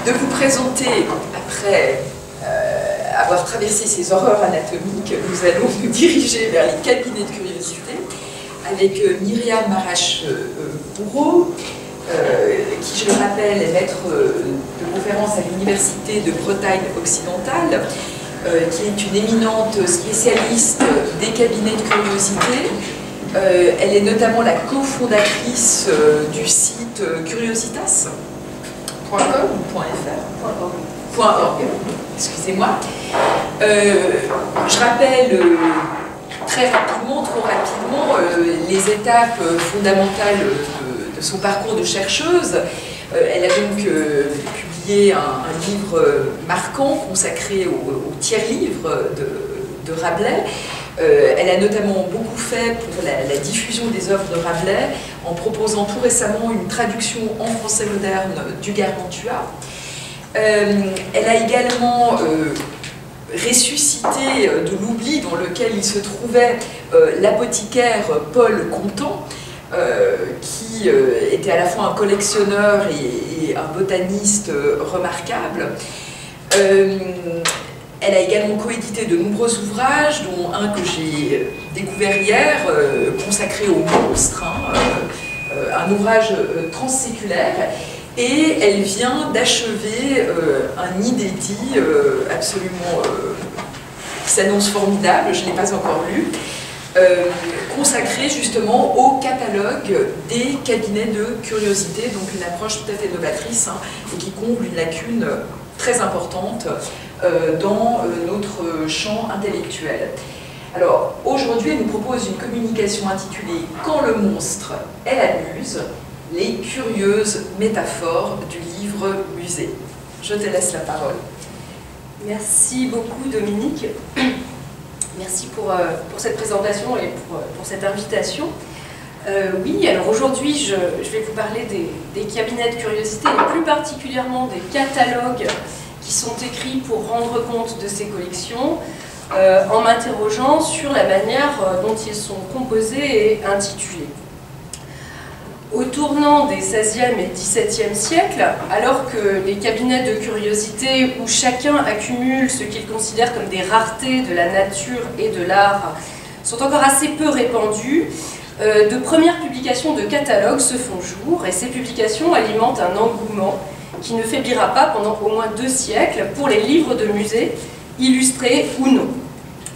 de vous présenter, après avoir traversé ces horreurs anatomiques, nous allons nous diriger vers les cabinets de curiosité avec Myriam Marache-Bourreau, qui, je le rappelle, est maître de conférence à l'Université de Bretagne occidentale, qui est une éminente spécialiste des cabinets de curiosité. Elle est notamment la cofondatrice du site curiositas.com ou .fr, excusez-moi. Je rappelle très rapidement, trop rapidement, les étapes fondamentales de son parcours de chercheuse. Elle a donc publié un livre marquant consacré au tiers-livre de Rabelais. Elle a notamment beaucoup fait pour la diffusion des œuvres de Rabelais en proposant tout récemment une traduction en français moderne du Gargantua. Elle a également ressuscité de l'oubli dans lequel il se trouvait l'apothicaire Paul Contant, qui était à la fois un collectionneur et un botaniste remarquable. Elle a également coédité de nombreux ouvrages, dont un que j'ai découvert hier, consacré aux monstres, un ouvrage transséculaire. Et elle vient d'achever un inédit absolument qui s'annonce formidable, je ne l'ai pas encore lu, consacré justement au catalogue des cabinets de curiosité, donc une approche tout à fait novatrice et qui comble une lacune très importante dans notre champ intellectuel. Alors aujourd'hui, elle nous propose une communication intitulée « Quand le monstre est la muse », les curieuses métaphores du livre musée. Je te laisse la parole. Merci beaucoup Dominique. Merci pour cette présentation et pour cette invitation. Oui, alors aujourd'hui je vais vous parler des cabinets de curiosité et plus particulièrement des catalogues qui sont écrits pour rendre compte de ces collections en m'interrogeant sur la manière dont ils sont composés et intitulés. Au tournant des XVIe et XVIIe siècles, alors que les cabinets de curiosité où chacun accumule ce qu'il considère comme des raretés de la nature et de l'art sont encore assez peu répandus, de premières publications de catalogues se font jour et ces publications alimentent un engouement qui ne faiblira pas pendant au moins 2 siècles pour les livres de musée, illustrés ou non.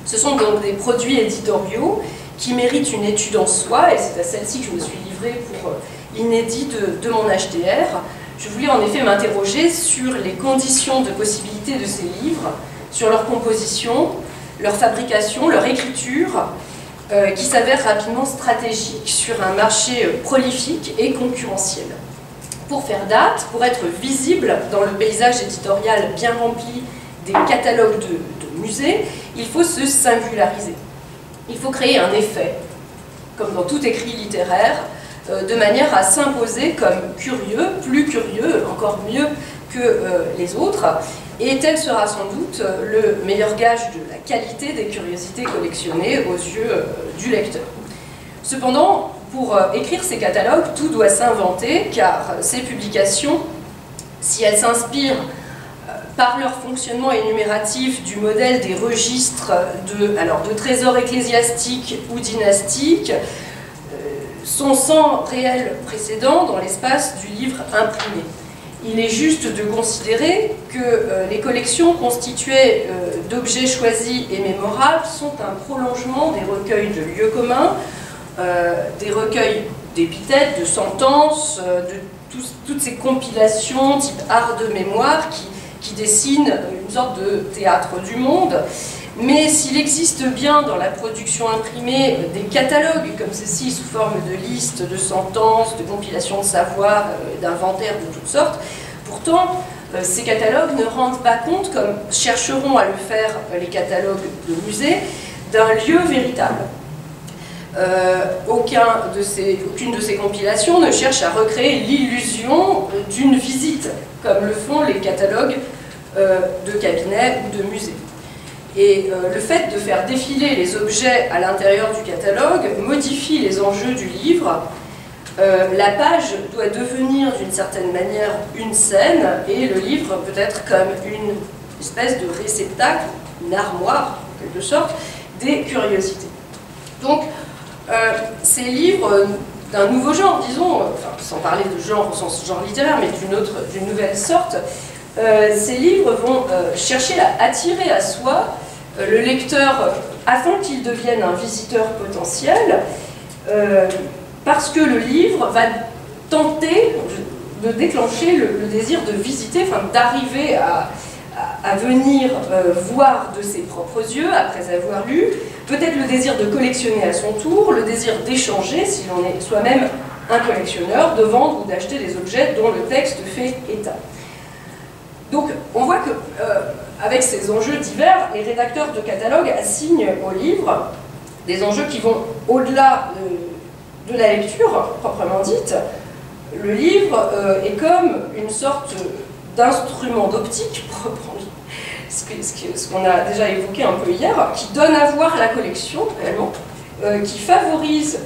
Ce sont donc des produits éditoriaux qui méritent une étude en soi, et c'est à celle-ci que je me suis livrée pour l'inédit de mon HDR. Je voulais en effet m'interroger sur les conditions de possibilité de ces livres, sur leur composition, leur fabrication, leur écriture, qui s'avèrent rapidement stratégiques sur un marché prolifique et concurrentiel. Pour faire date, pour être visible dans le paysage éditorial bien rempli des catalogues de musées, il faut se singulariser. Il faut créer un effet, comme dans tout écrit littéraire, de manière à s'imposer comme curieux, plus curieux, encore mieux que les autres, et tel sera sans doute le meilleur gage de la qualité des curiosités collectionnées aux yeux du lecteur. Cependant, pour écrire ces catalogues, tout doit s'inventer, car ces publications, si elles s'inspirent par leur fonctionnement énumératif du modèle des registres de trésors ecclésiastiques ou dynastiques, sont sans réel précédent dans l'espace du livre imprimé. Il est juste de considérer que les collections constituées d'objets choisis et mémorables sont un prolongement des recueils de lieux communs, des recueils d'épithètes, de sentences, de toutes ces compilations type art de mémoire qui dessinent une sorte de théâtre du monde. Mais s'il existe bien dans la production imprimée des catalogues comme ceci sous forme de listes, de sentences, de compilations de savoir, d'inventaires de toutes sortes, pourtant ces catalogues ne rendent pas compte, comme chercheront à le faire les catalogues de musées, d'un lieu véritable. Aucune de ces compilations ne cherche à recréer l'illusion d'une visite, comme le font les catalogues de cabinets ou de musées. Et le fait de faire défiler les objets à l'intérieur du catalogue modifie les enjeux du livre La page doit devenir d'une certaine manière une scène, et le livre peut être comme une espèce de réceptacle, une armoire en quelque sorte, des curiosités. Donc, ces livres d'un nouveau genre, disons, enfin, sans parler de genre au sens genre littéraire, mais d'une nouvelle sorte, ces livres vont chercher à attirer à soi le lecteur afin qu'il devienne un visiteur potentiel, parce que le livre va tenter de déclencher le désir de visiter, enfin d'arriver à venir voir de ses propres yeux après avoir lu, peut-être le désir de collectionner à son tour, le désir d'échanger, si l'on est soi-même un collectionneur, de vendre ou d'acheter des objets dont le texte fait état. Donc on voit que avec ces enjeux divers, les rédacteurs de catalogue assignent au livre des enjeux qui vont au-delà de la lecture proprement dite. Le livre est comme une sorte d'instrument d'optique, ce qu'on a déjà évoqué un peu hier, qui donne à voir la collection réellement, qui favorise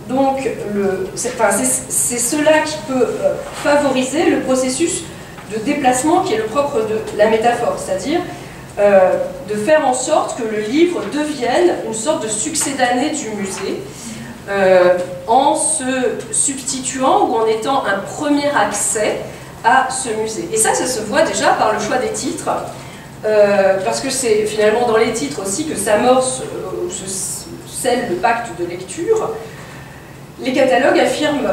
donc c'est cela qui peut favoriser le processus de déplacement qui est le propre de la métaphore, c'est-à-dire de faire en sorte que le livre devienne une sorte de succédané du musée, en se substituant ou en étant un premier accès à ce musée. Et ça se voit déjà par le choix des titres, parce que c'est finalement dans les titres aussi que s'amorce, se scelle le pacte de lecture. Les catalogues affirment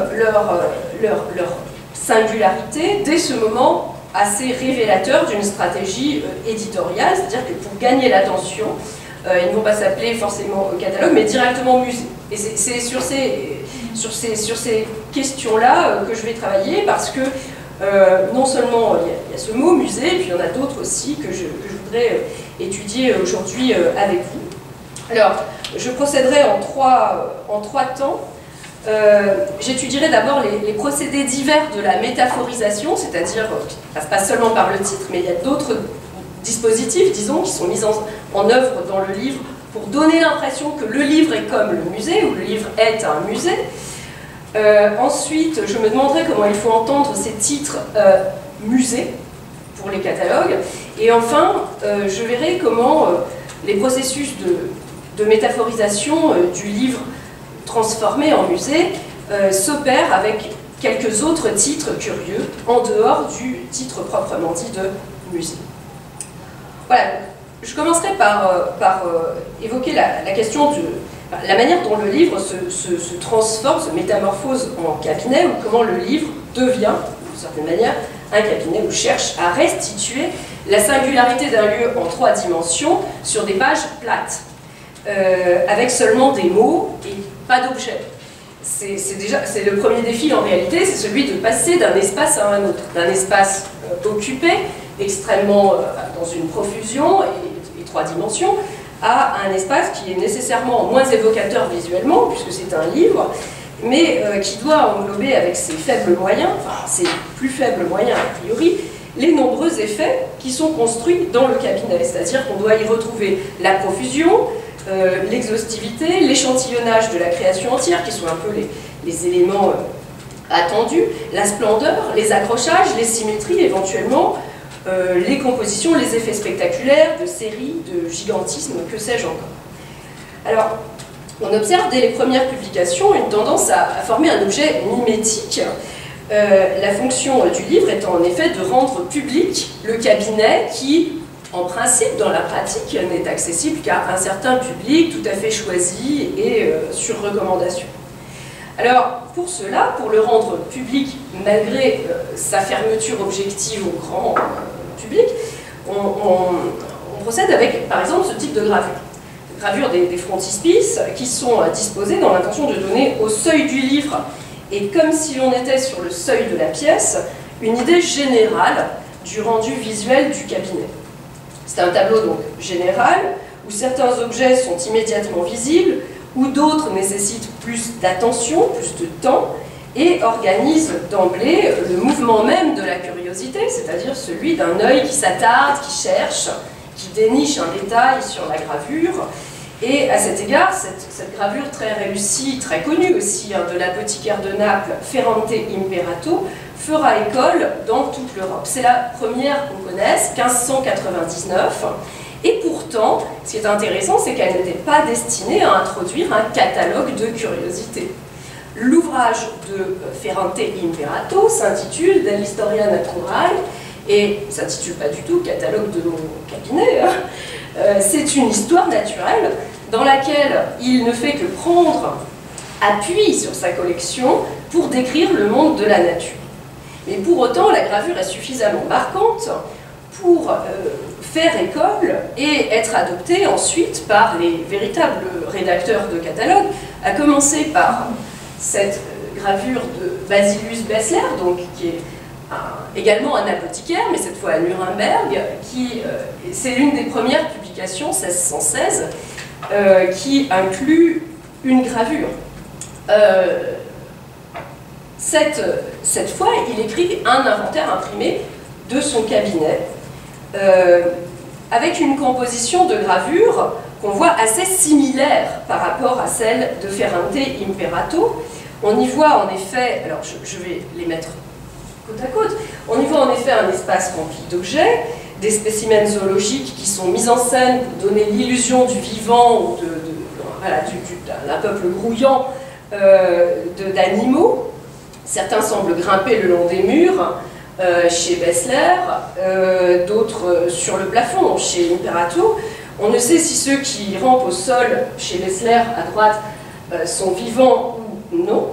leur singularité dès ce moment assez révélateur d'une stratégie éditoriale, c'est-à-dire que pour gagner l'attention, ils ne vont pas s'appeler forcément catalogue, mais directement musée. Et c'est sur ces questions-là que je vais travailler, parce que non seulement il y a ce mot musée, et puis il y en a d'autres aussi que je voudrais étudier aujourd'hui avec vous. Alors, je procéderai en trois temps. J'étudierai d'abord les procédés divers de la métaphorisation, c'est-à-dire, ça passe pas seulement par le titre, mais il y a d'autres dispositifs, disons, qui sont mis en œuvre dans le livre pour donner l'impression que le livre est comme le musée, ou le livre est un musée. Ensuite, je me demanderai comment il faut entendre ces titres musée pour les catalogues. Et enfin, je verrai comment les processus de métaphorisation du livre transformé en musée s'opèrent avec quelques autres titres curieux en dehors du titre proprement dit de musée. Voilà, je commencerai par évoquer la question de la manière dont le livre se transforme, se métamorphose en cabinet, ou comment le livre devient, d'une certaine manière, un cabinet, ou cherche à restituer la singularité d'un lieu en 3 dimensions sur des pages plates, avec seulement des mots et pas d'objets. C'est le premier défi en réalité, c'est celui de passer d'un espace à un autre, d'un espace occupé, extrêmement dans une profusion et 3 dimensions, à un espace qui est nécessairement moins évocateur visuellement, puisque c'est un livre, mais qui doit englober avec ses faibles moyens, enfin ses plus faibles moyens a priori, les nombreux effets qui sont construits dans le cabinet, c'est-à-dire qu'on doit y retrouver la profusion, l'exhaustivité, l'échantillonnage de la création entière, qui sont un peu les éléments attendus, la splendeur, les accrochages, les symétries éventuellement, les compositions, les effets spectaculaires, de série, de gigantisme, que sais-je encore. Alors, on observe dès les premières publications une tendance à former un objet mimétique, la fonction du livre étant en effet de rendre public le cabinet qui, en principe, dans la pratique, n'est accessible qu'à un certain public tout à fait choisi et sur recommandation. Alors, pour cela, pour le rendre public malgré sa fermeture objective au grand public, on procède avec, par exemple, ce type de gravure. Gravure des frontispices qui sont disposés dans l'intention de donner au seuil du livre, et comme si l'on était sur le seuil de la pièce, une idée générale du rendu visuel du cabinet. C'est un tableau donc général, où certains objets sont immédiatement visibles, où d'autres nécessitent plus d'attention, plus de temps, et organisent d'emblée le mouvement même de la curiosité, c'est-à-dire celui d'un œil qui s'attarde, qui cherche, qui déniche un détail sur la gravure, Et à cet égard, cette gravure très réussie, très connue aussi, hein, de l'apothicaire de Naples, Ferrante Imperato, fera école dans toute l'Europe. C'est la première qu'on connaisse, 1599. Et pourtant, ce qui est intéressant, c'est qu'elle n'était pas destinée à introduire un catalogue de curiosités. L'ouvrage de Ferrante Imperato s'intitule Dell'Historia Naturae, et ne s'intitule pas du tout catalogue de mon cabinet, hein. C'est une histoire naturelle dans laquelle il ne fait que prendre appui sur sa collection pour décrire le monde de la nature. Mais pour autant, la gravure est suffisamment marquante pour faire école et être adoptée ensuite par les véritables rédacteurs de catalogue, à commencer par cette gravure de Basilus Bessler, donc, qui est également un apothicaire, mais cette fois à Nuremberg, c'est l'une des premières publications, 1616, qui inclut une gravure. Cette fois, il écrit un inventaire imprimé de son cabinet, avec une composition de gravures qu'on voit assez similaire par rapport à celle de Ferrante Imperato. On y voit en effet, alors je vais les mettre côte à côte, on y voit en effet un espace rempli d'objets, des spécimens zoologiques qui sont mis en scène pour donner l'illusion du vivant ou d'un peuple grouillant d'animaux. Certains semblent grimper le long des murs chez Bessler, d'autres sur le plafond chez Imperato. On ne sait si ceux qui rampent au sol chez Bessler à droite sont vivants ou non.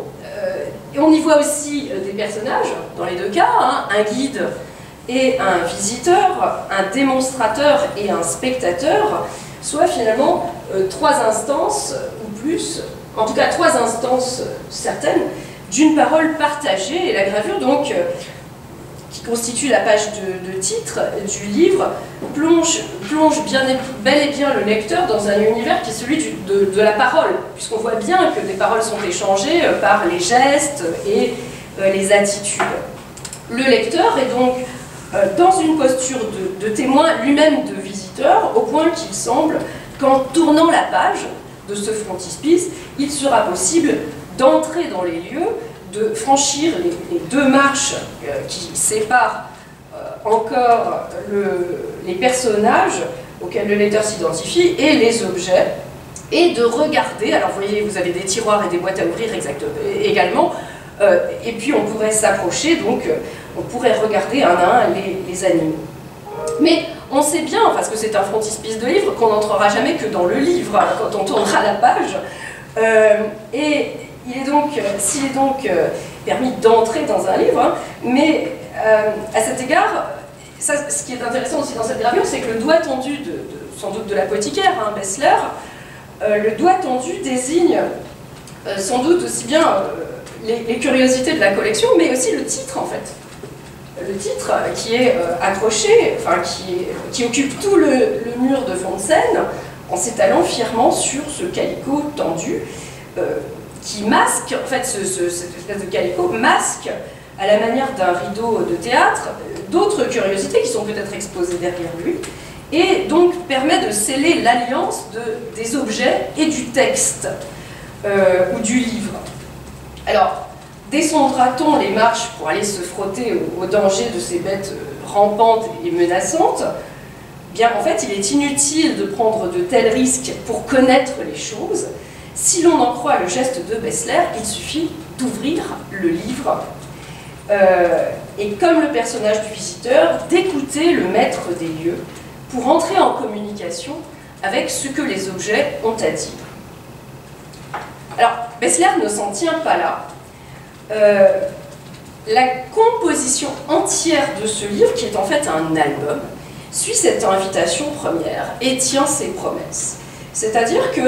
Et on y voit aussi des personnages, dans les deux cas, hein, un guide et un visiteur, un démonstrateur et un spectateur, soit finalement trois instances ou plus, en tout cas trois instances certaines, d'une parole partagée. Et la gravure, donc, qui constitue la page de titre du livre, plonge bel et bien le lecteur dans un univers qui est celui de la parole, puisqu'on voit bien que des paroles sont échangées par les gestes et les attitudes. Le lecteur est donc dans une posture de témoin, lui-même de visiteur, au point qu'il semble qu'en tournant la page de ce frontispice, il sera possible d'entrer dans les lieux, de franchir les deux marches qui séparent encore les personnages auxquels le lecteur s'identifie et les objets, et de regarder, alors vous voyez, vous avez des tiroirs et des boîtes à ouvrir également, et puis on pourrait s'approcher, donc on pourrait regarder un à un les animaux. Mais on sait bien, parce que c'est un frontispice de livre, qu'on n'entrera jamais que dans le livre, quand on tournera la page, et s'il est donc permis d'entrer dans un livre, hein, mais à cet égard, ce qui est intéressant aussi dans cette gravure, c'est que le doigt tendu, sans doute de l'apothicaire, hein, Bessler, le doigt tendu désigne sans doute aussi bien les curiosités de la collection, mais aussi le titre en fait. Le titre qui est accroché, enfin qui occupe tout le mur de fond de scène, en s'étalant fièrement sur ce calicot tendu, qui masque, en fait, cette espèce de calicot masque, à la manière d'un rideau de théâtre, d'autres curiosités qui sont peut-être exposées derrière lui, et donc permet de sceller l'alliance des objets et du texte, ou du livre. Alors, descendra-t-on les marches pour aller se frotter au danger de ces bêtes rampantes et menaçantes? Bien, en fait, il est inutile de prendre de tels risques pour connaître les choses. Si l'on en croit le geste de Bessler, il suffit d'ouvrir le livre et, comme le personnage du visiteur, d'écouter le maître des lieux pour entrer en communication avec ce que les objets ont à dire. Alors, Bessler ne s'en tient pas là. La composition entière de ce livre, qui est en fait un album, suit cette invitation première et tient ses promesses. C'est-à-dire que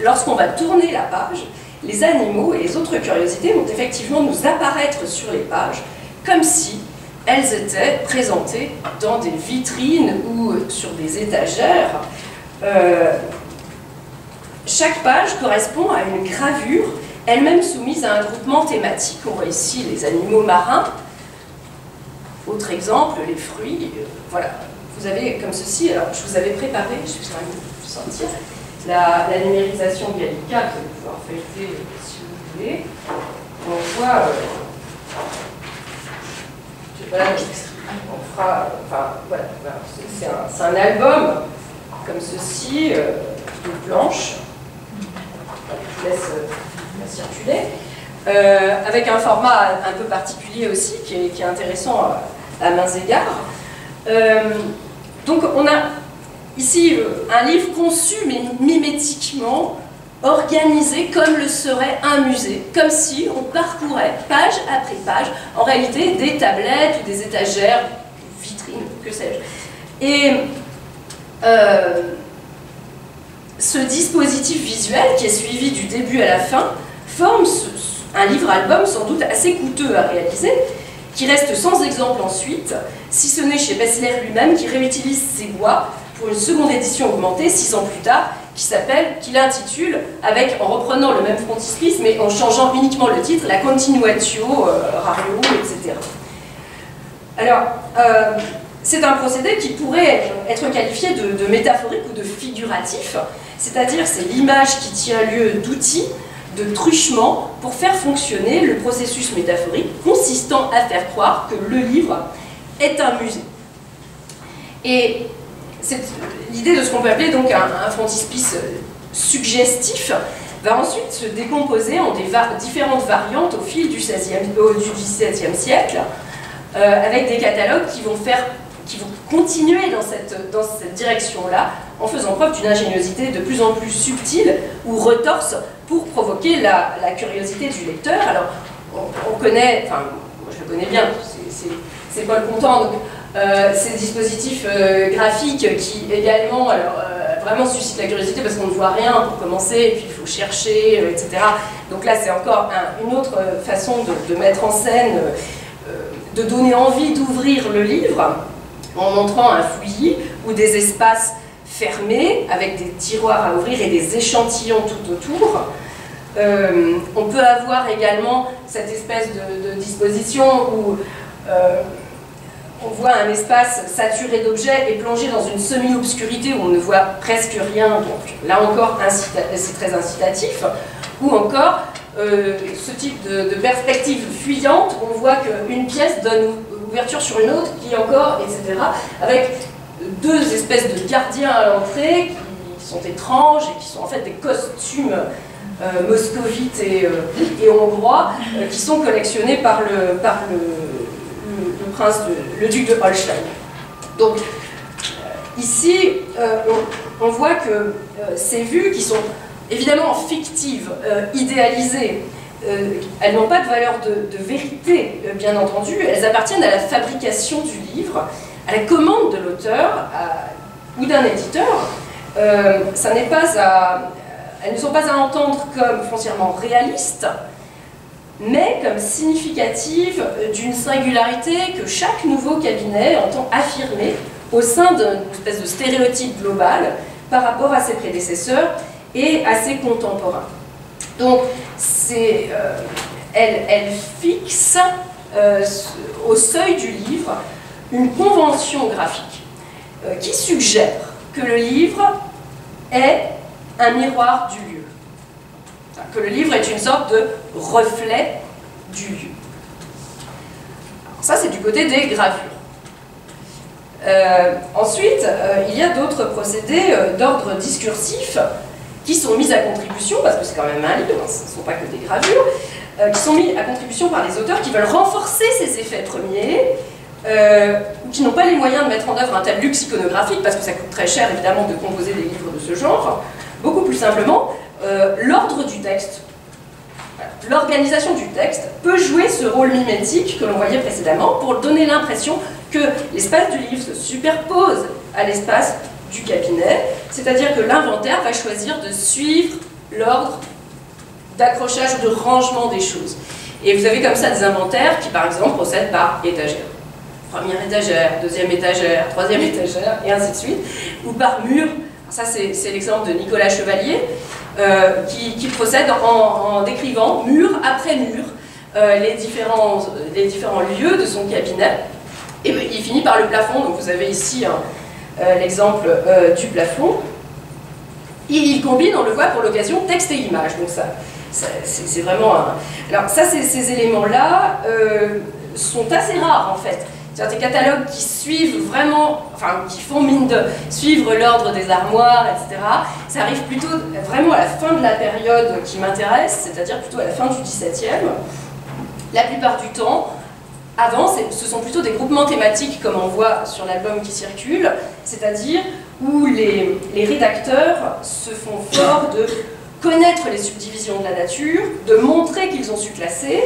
lorsqu'on va tourner la page, les animaux et les autres curiosités vont effectivement nous apparaître sur les pages, comme si elles étaient présentées dans des vitrines ou sur des étagères. Chaque page correspond à une gravure, elle-même soumise à un groupement thématique. On voit ici les animaux marins. Autre exemple, les fruits. Voilà. Vous avez comme ceci, alors je vous avais préparé, je vais vous sortir, la numérisation Gallica, que vous allez pouvoir feuilleter si vous voulez. On voit, voilà, on fera, enfin, voilà, c'est un album comme ceci, de planches. Je vous laisse la circuler. Avec un format un peu particulier aussi, qui est intéressant à maints égards. Donc on a ici un livre conçu mais mimétiquement, organisé comme le serait un musée, comme si on parcourait page après page, en réalité des tablettes ou des étagères, des vitrines, que sais-je. Et ce dispositif visuel qui est suivi du début à la fin forme un livre-album sans doute assez coûteux à réaliser, qui reste sans exemple ensuite, si ce n'est chez Bessler lui-même qui réutilise ses voix pour une seconde édition augmentée 6 ans plus tard, qu'il intitule, en reprenant le même frontispice, mais en changeant uniquement le titre, La Continuatio Rario, etc. Alors, c'est un procédé qui pourrait être qualifié de métaphorique ou de figuratif, c'est-à-dire c'est l'image qui tient lieu d'outils, de truchement, pour faire fonctionner le processus métaphorique consistant à faire croire que le livre est un musée. Et l'idée de ce qu'on peut appeler donc un frontispice suggestif va ensuite se décomposer en différentes variantes au fil du XVIIe siècle, avec des catalogues qui vont continuer dans cette direction-là, en faisant preuve d'une ingéniosité de plus en plus subtile ou retorse pour provoquer la curiosité du lecteur. Alors, on connaît, enfin, moi je le connais bien, c'est Paul Contant, donc ces dispositifs graphiques qui également vraiment suscitent la curiosité parce qu'on ne voit rien pour commencer, et puis il faut chercher, etc. Donc là, c'est encore une autre façon de mettre en scène, de donner envie d'ouvrir le livre, en montrant un fouillis ou des espaces fermés avec des tiroirs à ouvrir et des échantillons tout autour. On peut avoir également cette espèce de disposition où on voit un espace saturé d'objets et plongé dans une semi-obscurité où on ne voit presque rien, donc là encore c'est très incitatif, ou encore ce type de perspective fuyante où on voit qu'une pièce donne ouverture sur une autre, qui encore, etc., avec deux espèces de gardiens à l'entrée qui sont étranges et qui sont en fait des costumes moscovites et hongrois qui sont collectionnés par le prince, le duc de Holstein. Donc ici, on voit que ces vues qui sont évidemment fictives, idéalisées, elles n'ont pas de valeur de vérité, bien entendu, elles appartiennent à la fabrication du livre, à la commande de l'auteur ou d'un éditeur. Elles ne sont pas à entendre comme foncièrement réalistes, mais comme significatives d'une singularité que chaque nouveau cabinet entend affirmer au sein d'une espèce de stéréotype global par rapport à ses prédécesseurs et à ses contemporains. Donc, elle fixe au seuil du livre une convention graphique qui suggère que le livre est un miroir du lieu. Que le livre est une sorte de reflet du lieu. Alors ça, c'est du côté des gravures. Ensuite, il y a d'autres procédés d'ordre discursif qui sont mis à contribution, parce que c'est quand même un livre, ce ne sont pas que des gravures, qui sont mis à contribution par les auteurs qui veulent renforcer ces effets premiers, ou qui n'ont pas les moyens de mettre en œuvre un tel luxe iconographique, parce que ça coûte très cher évidemment de composer des livres de ce genre. Beaucoup plus simplement, l'ordre du texte, l'organisation du texte peut jouer ce rôle mimétique que l'on voyait précédemment pour donner l'impression que l'espace du livre se superpose à l'espace du cabinet, c'est-à-dire que l'inventaire va choisir de suivre l'ordre d'accrochage ou de rangement des choses. Et vous avez comme ça des inventaires qui, par exemple, procèdent par étagère. Première étagère, deuxième étagère, troisième étagère, et ainsi de suite, ou par mur. Ça, c'est l'exemple de Nicolas Chevalier, qui procède en décrivant mur après mur les différents lieux de son cabinet. Et il finit par le plafond. Donc vous avez ici l'exemple du plafond. Et il combine, on le voit pour l'occasion, texte et image. Donc c'est vraiment un... Alors ça, ces éléments-là sont assez rares en fait. C'est-à-dire des catalogues qui suivent vraiment, enfin qui font mine de suivre l'ordre des armoires, etc. Ça arrive plutôt vraiment à la fin de la période qui m'intéresse, c'est-à-dire plutôt à la fin du XVIIe. La plupart du temps, avant, ce sont plutôt des groupements thématiques comme on voit sur l'album qui circule, c'est-à-dire où les rédacteurs se font fort de connaître les subdivisions de la nature, de montrer qu'ils ont su classer,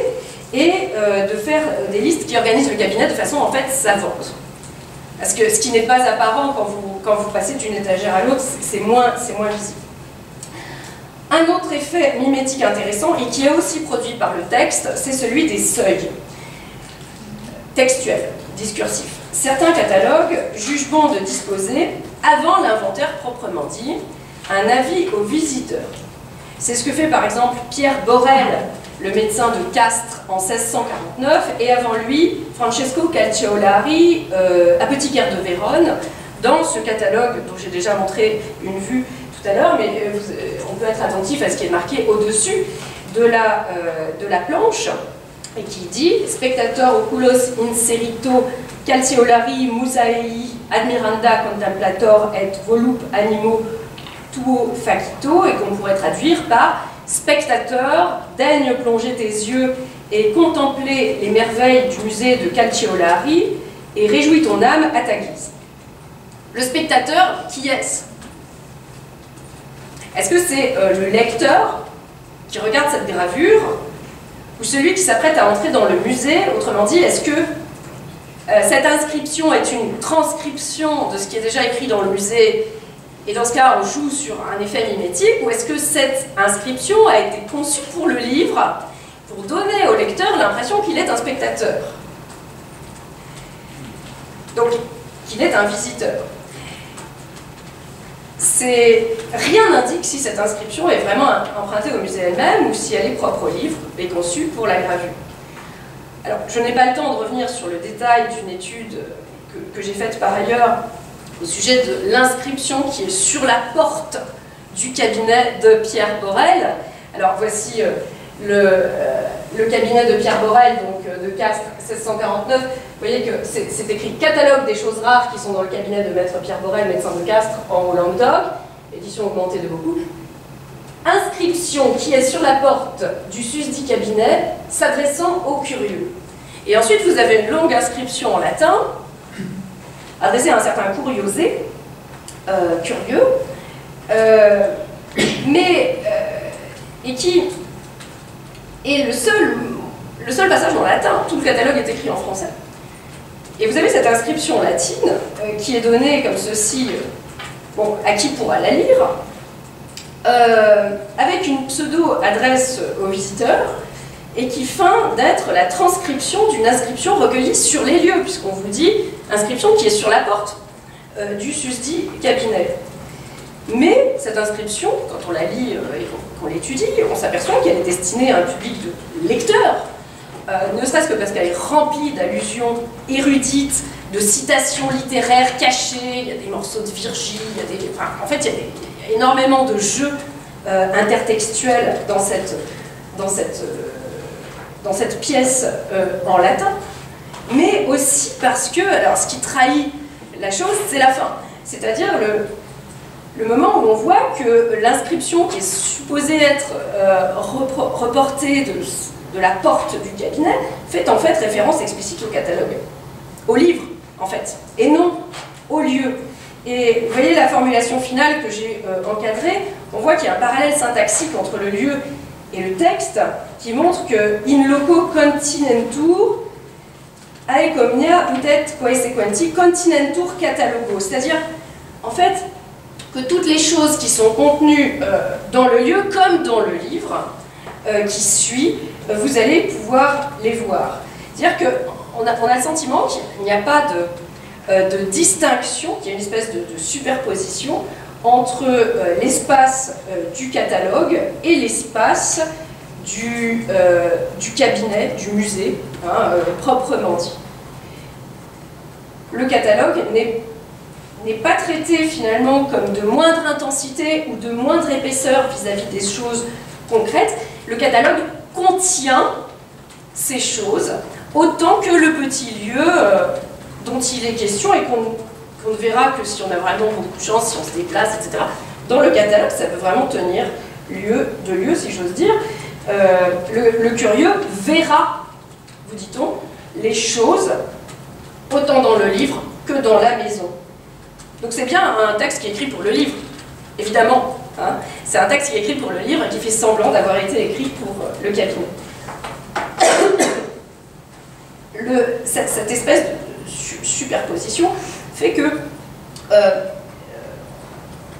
et de faire des listes qui organisent le cabinet de façon en fait savante. Parce que ce qui n'est pas apparent quand vous passez d'une étagère à l'autre, c'est moins visible. Un autre effet mimétique intéressant, et qui est aussi produit par le texte, c'est celui des seuils textuels, discursifs. Certains catalogues jugent bon de disposer, avant l'inventaire proprement dit, un avis aux visiteurs. C'est ce que fait par exemple Pierre Borel, le médecin de Castres en 1649, et avant lui, Francesco Calciolari, apothicaire de Vérone, dans ce catalogue dont j'ai déjà montré une vue tout à l'heure, mais on peut être attentif à ce qui est marqué au-dessus de la planche, et qui dit « Spectator oculos inserito Calciolari musaei admiranda contemplator et volup animo tuo facito », et qu'on pourrait traduire par « Spectateur, daigne plonger tes yeux et contempler les merveilles du musée de Calciolari et réjouis ton âme à ta guise. » Le spectateur, qui est-ce? Est-ce que c'est le lecteur qui regarde cette gravure ou celui qui s'apprête à entrer dans le musée? Autrement dit, est-ce que cette inscription est une transcription de ce qui est déjà écrit dans le musée, et dans ce cas on joue sur un effet mimétique, ou est-ce que cette inscription a été conçue pour le livre, pour donner au lecteur l'impression qu'il est un spectateur, donc qu'il est un visiteur? Rien n'indique si cette inscription est vraiment empruntée au musée elle-même ou si elle est propre au livre et conçue pour la gravure. Alors, je n'ai pas le temps de revenir sur le détail d'une étude que j'ai faite par ailleurs au sujet de l'inscription qui est sur la porte du cabinet de Pierre Borel. Alors, voici le cabinet de Pierre Borel, donc de Castres, 1649. Vous voyez que c'est écrit « Catalogue des choses rares qui sont dans le cabinet de Maître Pierre Borel, médecin de Castres, en Languedoc », édition augmentée de beaucoup. Inscription qui est sur la porte du susdit cabinet, s'adressant aux curieux. Et ensuite, vous avez une longue inscription en latin, adressée à un certain curiosé, curieux, et qui est le seul passage en latin. Tout le catalogue est écrit en français. Et vous avez cette inscription latine qui est donnée comme ceci, bon, à qui pourra la lire, avec une pseudo-adresse au visiteur, et qui feint d'être la transcription d'une inscription recueillie sur les lieux, puisqu'on vous dit inscription qui est sur la porte du susdit cabinet. Mais cette inscription, quand on la lit et qu'on l'étudie, on s'aperçoit qu'elle est destinée à un public de lecteurs, ne serait-ce que parce qu'elle est remplie d'allusions érudites, de citations littéraires cachées, il y a des morceaux de Virgile, en fait il y a énormément de jeux intertextuels dans cette pièce en latin, mais aussi parce que, alors ce qui trahit la chose, c'est la fin, c'est-à-dire le moment où on voit que l'inscription qui est supposée être reportée de la porte du cabinet fait en fait référence explicite au catalogue, au livre en fait, et non au lieu. Et vous voyez la formulation finale que j'ai encadrée, on voit qu'il y a un parallèle syntaxique entre le lieu et le texte qui montre que in loco continentur aecomnia utet quaesequenti continentur catalogo, c'est-à-dire en fait que toutes les choses qui sont contenues dans le lieu comme dans le livre qui suit, vous allez pouvoir les voir. C'est-à-dire qu'on a le sentiment qu'il n'y a pas de distinction, qu'il y a une espèce de superposition entre l'espace du catalogue et l'espace du cabinet, du musée, hein, proprement dit. Le catalogue n'est pas traité finalement comme de moindre intensité ou de moindre épaisseur vis-à-vis des choses concrètes. Le catalogue contient ces choses autant que le petit lieu dont il est question et qu'on ne verra que si on a vraiment beaucoup de chance, si on se déplace, etc. Dans le catalogue, ça peut vraiment tenir lieu de lieu, si j'ose dire. Le curieux verra, vous dit-on, les choses autant dans le livre que dans la maison. Donc c'est bien un texte qui est écrit pour le livre, évidemment. Hein. C'est un texte qui est écrit pour le livre et qui fait semblant d'avoir été écrit pour le cabinet. Cette espèce de superposition fait que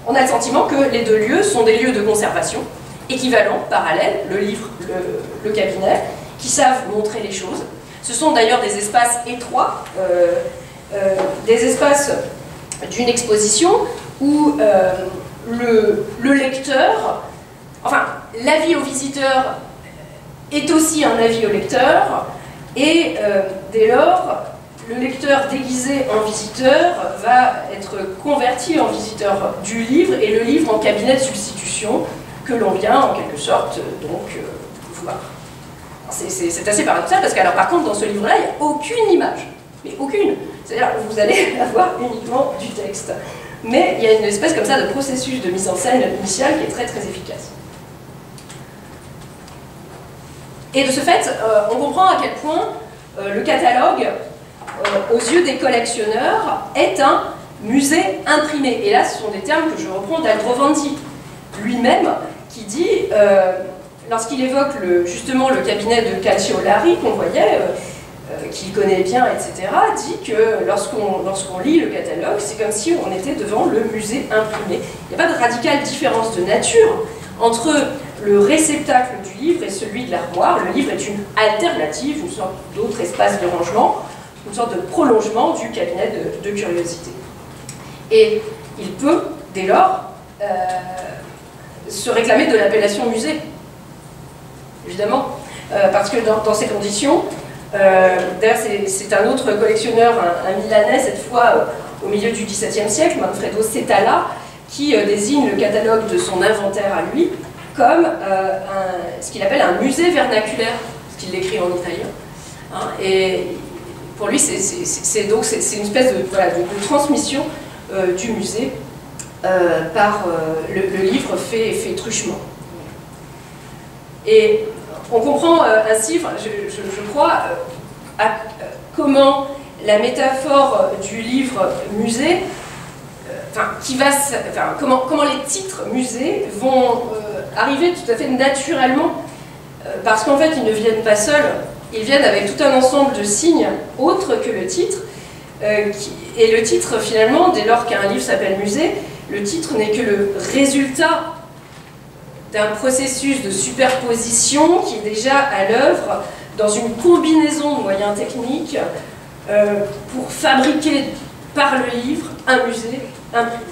on a le sentiment que les deux lieux sont des lieux de conservation équivalents, parallèles, le livre, le cabinet, qui savent montrer les choses. Ce sont d'ailleurs des espaces étroits, des espaces d'une exposition où le lecteur, enfin, l'avis au visiteur est aussi un avis au lecteur, et dès lors, le lecteur déguisé en visiteur va être converti en visiteur du livre et le livre en cabinet de substitution que l'on vient en quelque sorte donc voir. C'est assez paradoxal parce que alors, par contre dans ce livre-là il n'y a aucune image, mais aucune. C'est-à-dire que vous allez avoir uniquement du texte. Mais il y a une espèce comme ça de processus de mise en scène initial qui est très très efficace. Et de ce fait, on comprend à quel point le catalogue, aux yeux des collectionneurs, est un musée imprimé. Et là, ce sont des termes que je reprends d'Aldrovandi lui-même, qui dit, lorsqu'il évoque justement le cabinet de Calciolari, qu'on voyait, qu'il connaît bien, etc., dit que lorsqu'on lit le catalogue, c'est comme si on était devant le musée imprimé. Il n'y a pas de radicale différence de nature entre le réceptacle du livre et celui de l'armoire. Le livre est une alternative, une sorte d'autre espace de rangement, une sorte de prolongement du cabinet de curiosité. Et il peut, dès lors, se réclamer de l'appellation musée, évidemment, parce que dans ces conditions, d'ailleurs c'est un autre collectionneur, un Milanais cette fois au milieu du XVIIe siècle, Manfredo Setala, qui désigne le catalogue de son inventaire à lui comme ce qu'il appelle un musée vernaculaire, ce qu'il l'écrit en italien. Hein, et pour lui, c'est une espèce de transmission du musée par le livre fait truchement. Et on comprend ainsi, je crois, comment la métaphore du livre musée, comment les titres musée vont arriver tout à fait naturellement, parce qu'en fait ils ne viennent pas seuls, ils viennent avec tout un ensemble de signes autres que le titre, et le titre finalement, dès lors qu'un livre s'appelle musée, le titre n'est que le résultat d'un processus de superposition qui est déjà à l'œuvre dans une combinaison de moyens techniques pour fabriquer par le livre un musée imprimé.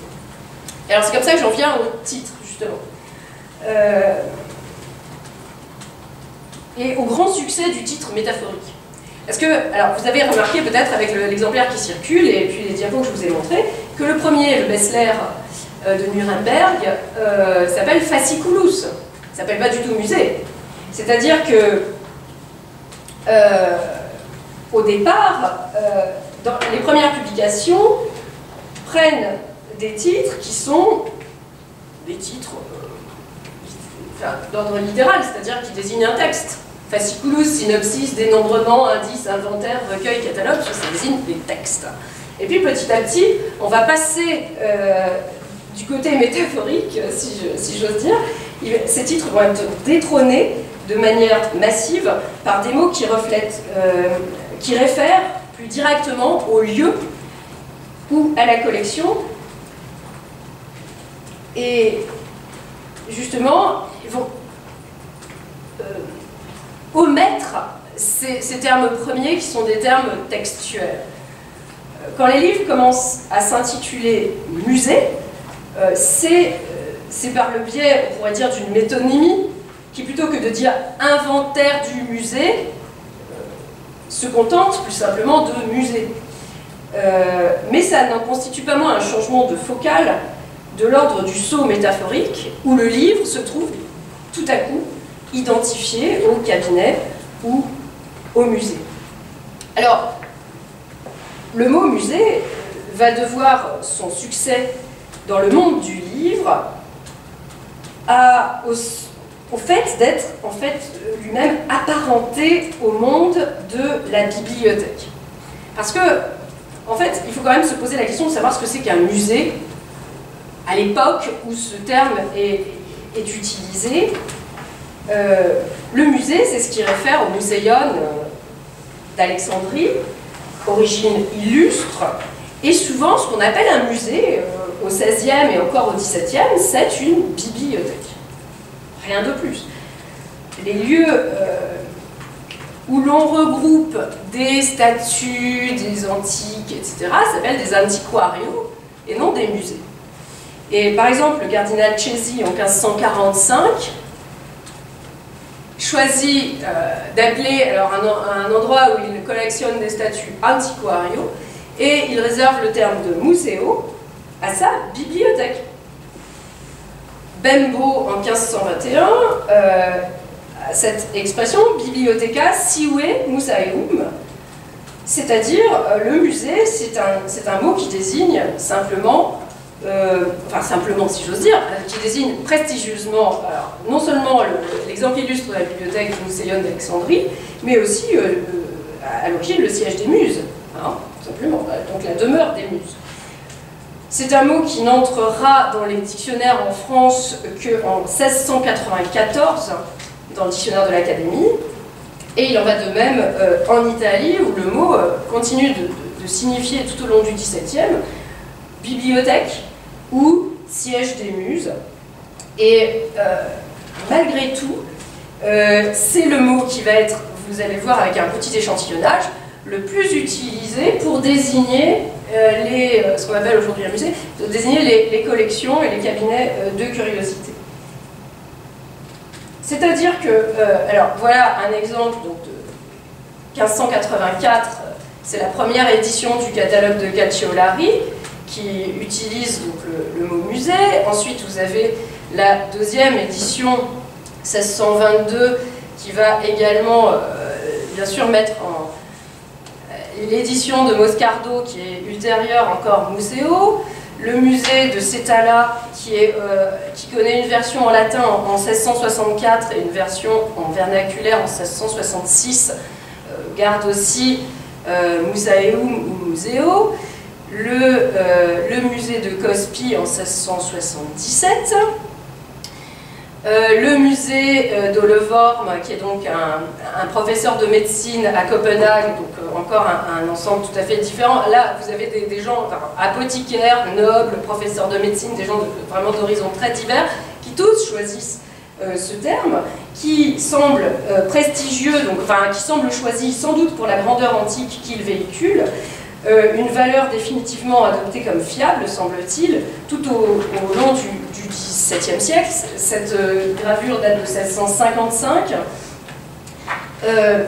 Alors c'est comme ça que j'en viens au titre, justement. Et au grand succès du titre métaphorique. Parce que, alors vous avez remarqué peut-être avec l'exemplaire qui circule et puis les diapos que je vous ai montrés, que le premier, le Bessler de Nuremberg, s'appelle Fasciculus. Ça s'appelle pas du tout musée. C'est-à-dire que, au départ, dans les premières publications, prennent des titres qui sont des titres d'ordre littéral, c'est-à-dire qui désignent un texte. Fasciculus, synopsis, dénombrement, indice, inventaire, recueil, catalogue, ça désigne des textes. Et puis petit à petit, on va passer du côté métaphorique, si j'ose dire. Ces titres vont être détrônés de manière massive par des mots qui reflètent, qui réfèrent plus directement au lieu ou à la collection. Et justement, ils vont omettre ces termes premiers qui sont des termes textuels. Quand les livres commencent à s'intituler « musée », c'est par le biais, on pourrait dire, d'une métonymie qui, plutôt que de dire « inventaire du musée », se contente plus simplement de « musée ». Mais mais ça n'en constitue pas moins un changement de focale de l'ordre du saut métaphorique, où le livre se trouve tout à coup identifié au cabinet ou au musée. Alors, le mot musée va devoir son succès dans le monde du livre au fait d'être lui-même apparenté au monde de la bibliothèque. Parce que, en fait, il faut quand même se poser la question de savoir ce que c'est qu'un musée à l'époque où ce terme est utilisé. Le musée, c'est ce qui réfère au Muséon d'Alexandrie, origine illustre, et souvent ce qu'on appelle un musée au XVIe et encore au XVIIe, c'est une bibliothèque. Rien de plus. Les lieux où l'on regroupe des statues, des antiques, etc., s'appellent des antiquarios et non des musées. Et par exemple, le cardinal Cesi en 1545 choisit d'appeler un endroit où il collectionne des statues antiquario, et il réserve le terme de museo à sa bibliothèque. Bembo en 1521 cette expression bibliotheca sive musaeum, c'est-à-dire le musée, c'est un mot qui désigne simplement, simplement si j'ose dire, qui désigne prestigieusement, alors, non seulement l'exemple illustre de la bibliothèque du Muséon d'Alexandrie, mais aussi à l'origine le siège des muses, hein, tout simplement, donc la demeure des muses. C'est un mot qui n'entrera dans les dictionnaires en France qu'en 1694, dans le dictionnaire de l'Académie, et il en va de même en Italie, où le mot continue de signifier tout au long du XVIIe bibliothèque ou siège des muses. Et malgré tout, c'est le mot qui va être, vous allez voir avec un petit échantillonnage, le plus utilisé pour désigner ce qu'on appelle aujourd'hui un musée, pour désigner les collections et les cabinets de curiosité. C'est-à-dire que, alors voilà un exemple donc, de 1584, c'est la première édition du catalogue de Cacciolari qui utilise donc, le mot musée. Ensuite, vous avez la deuxième édition 1622 qui va également, bien sûr, mettre en l'édition de Moscardo qui est ultérieure encore Museo, le musée de Setala qui connaît une version en latin en 1664 et une version en vernaculaire en 1666, garde aussi Musaeum ou Museo, le musée de Cospi en 1677, le musée d'Olevorm, qui est donc un professeur de médecine à Copenhague, donc encore un ensemble tout à fait différent. Là, vous avez des gens, apothicaires, nobles, professeurs de médecine, des gens vraiment d'horizons très divers, qui tous choisissent ce terme, qui semble prestigieux, donc, qui semble choisi sans doute pour la grandeur antique qu'il véhicule, une valeur définitivement adoptée comme fiable, semble-t-il, tout au long du XVIIe siècle. Cette gravure date de 1655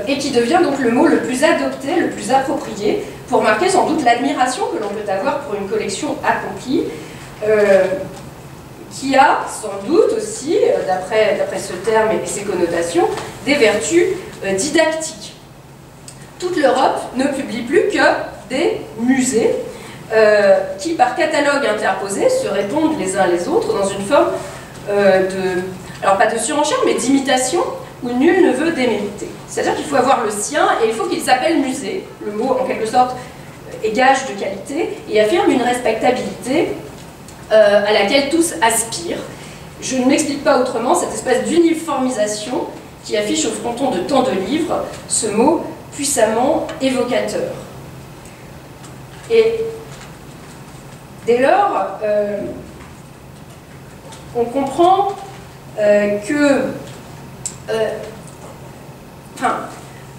et qui devient donc le mot le plus adopté, le plus approprié, pour marquer sans doute l'admiration que l'on peut avoir pour une collection accomplie, qui a sans doute aussi, d'après ce terme et ses connotations, des vertus didactiques. Toute l'Europe ne publie plus que des musées qui, par catalogue interposé, se répondent les uns les autres dans une forme alors pas de surenchère, mais d'imitation où nul ne veut démériter. C'est-à-dire qu'il faut avoir le sien et il faut qu'il s'appelle musée. Le mot, en quelque sorte, est gage de qualité et affirme une respectabilité à laquelle tous aspirent. Je ne m'explique pas autrement cette espèce d'uniformisation qui affiche au fronton de tant de livres ce mot puissamment évocateur. Et dès lors, on comprend que,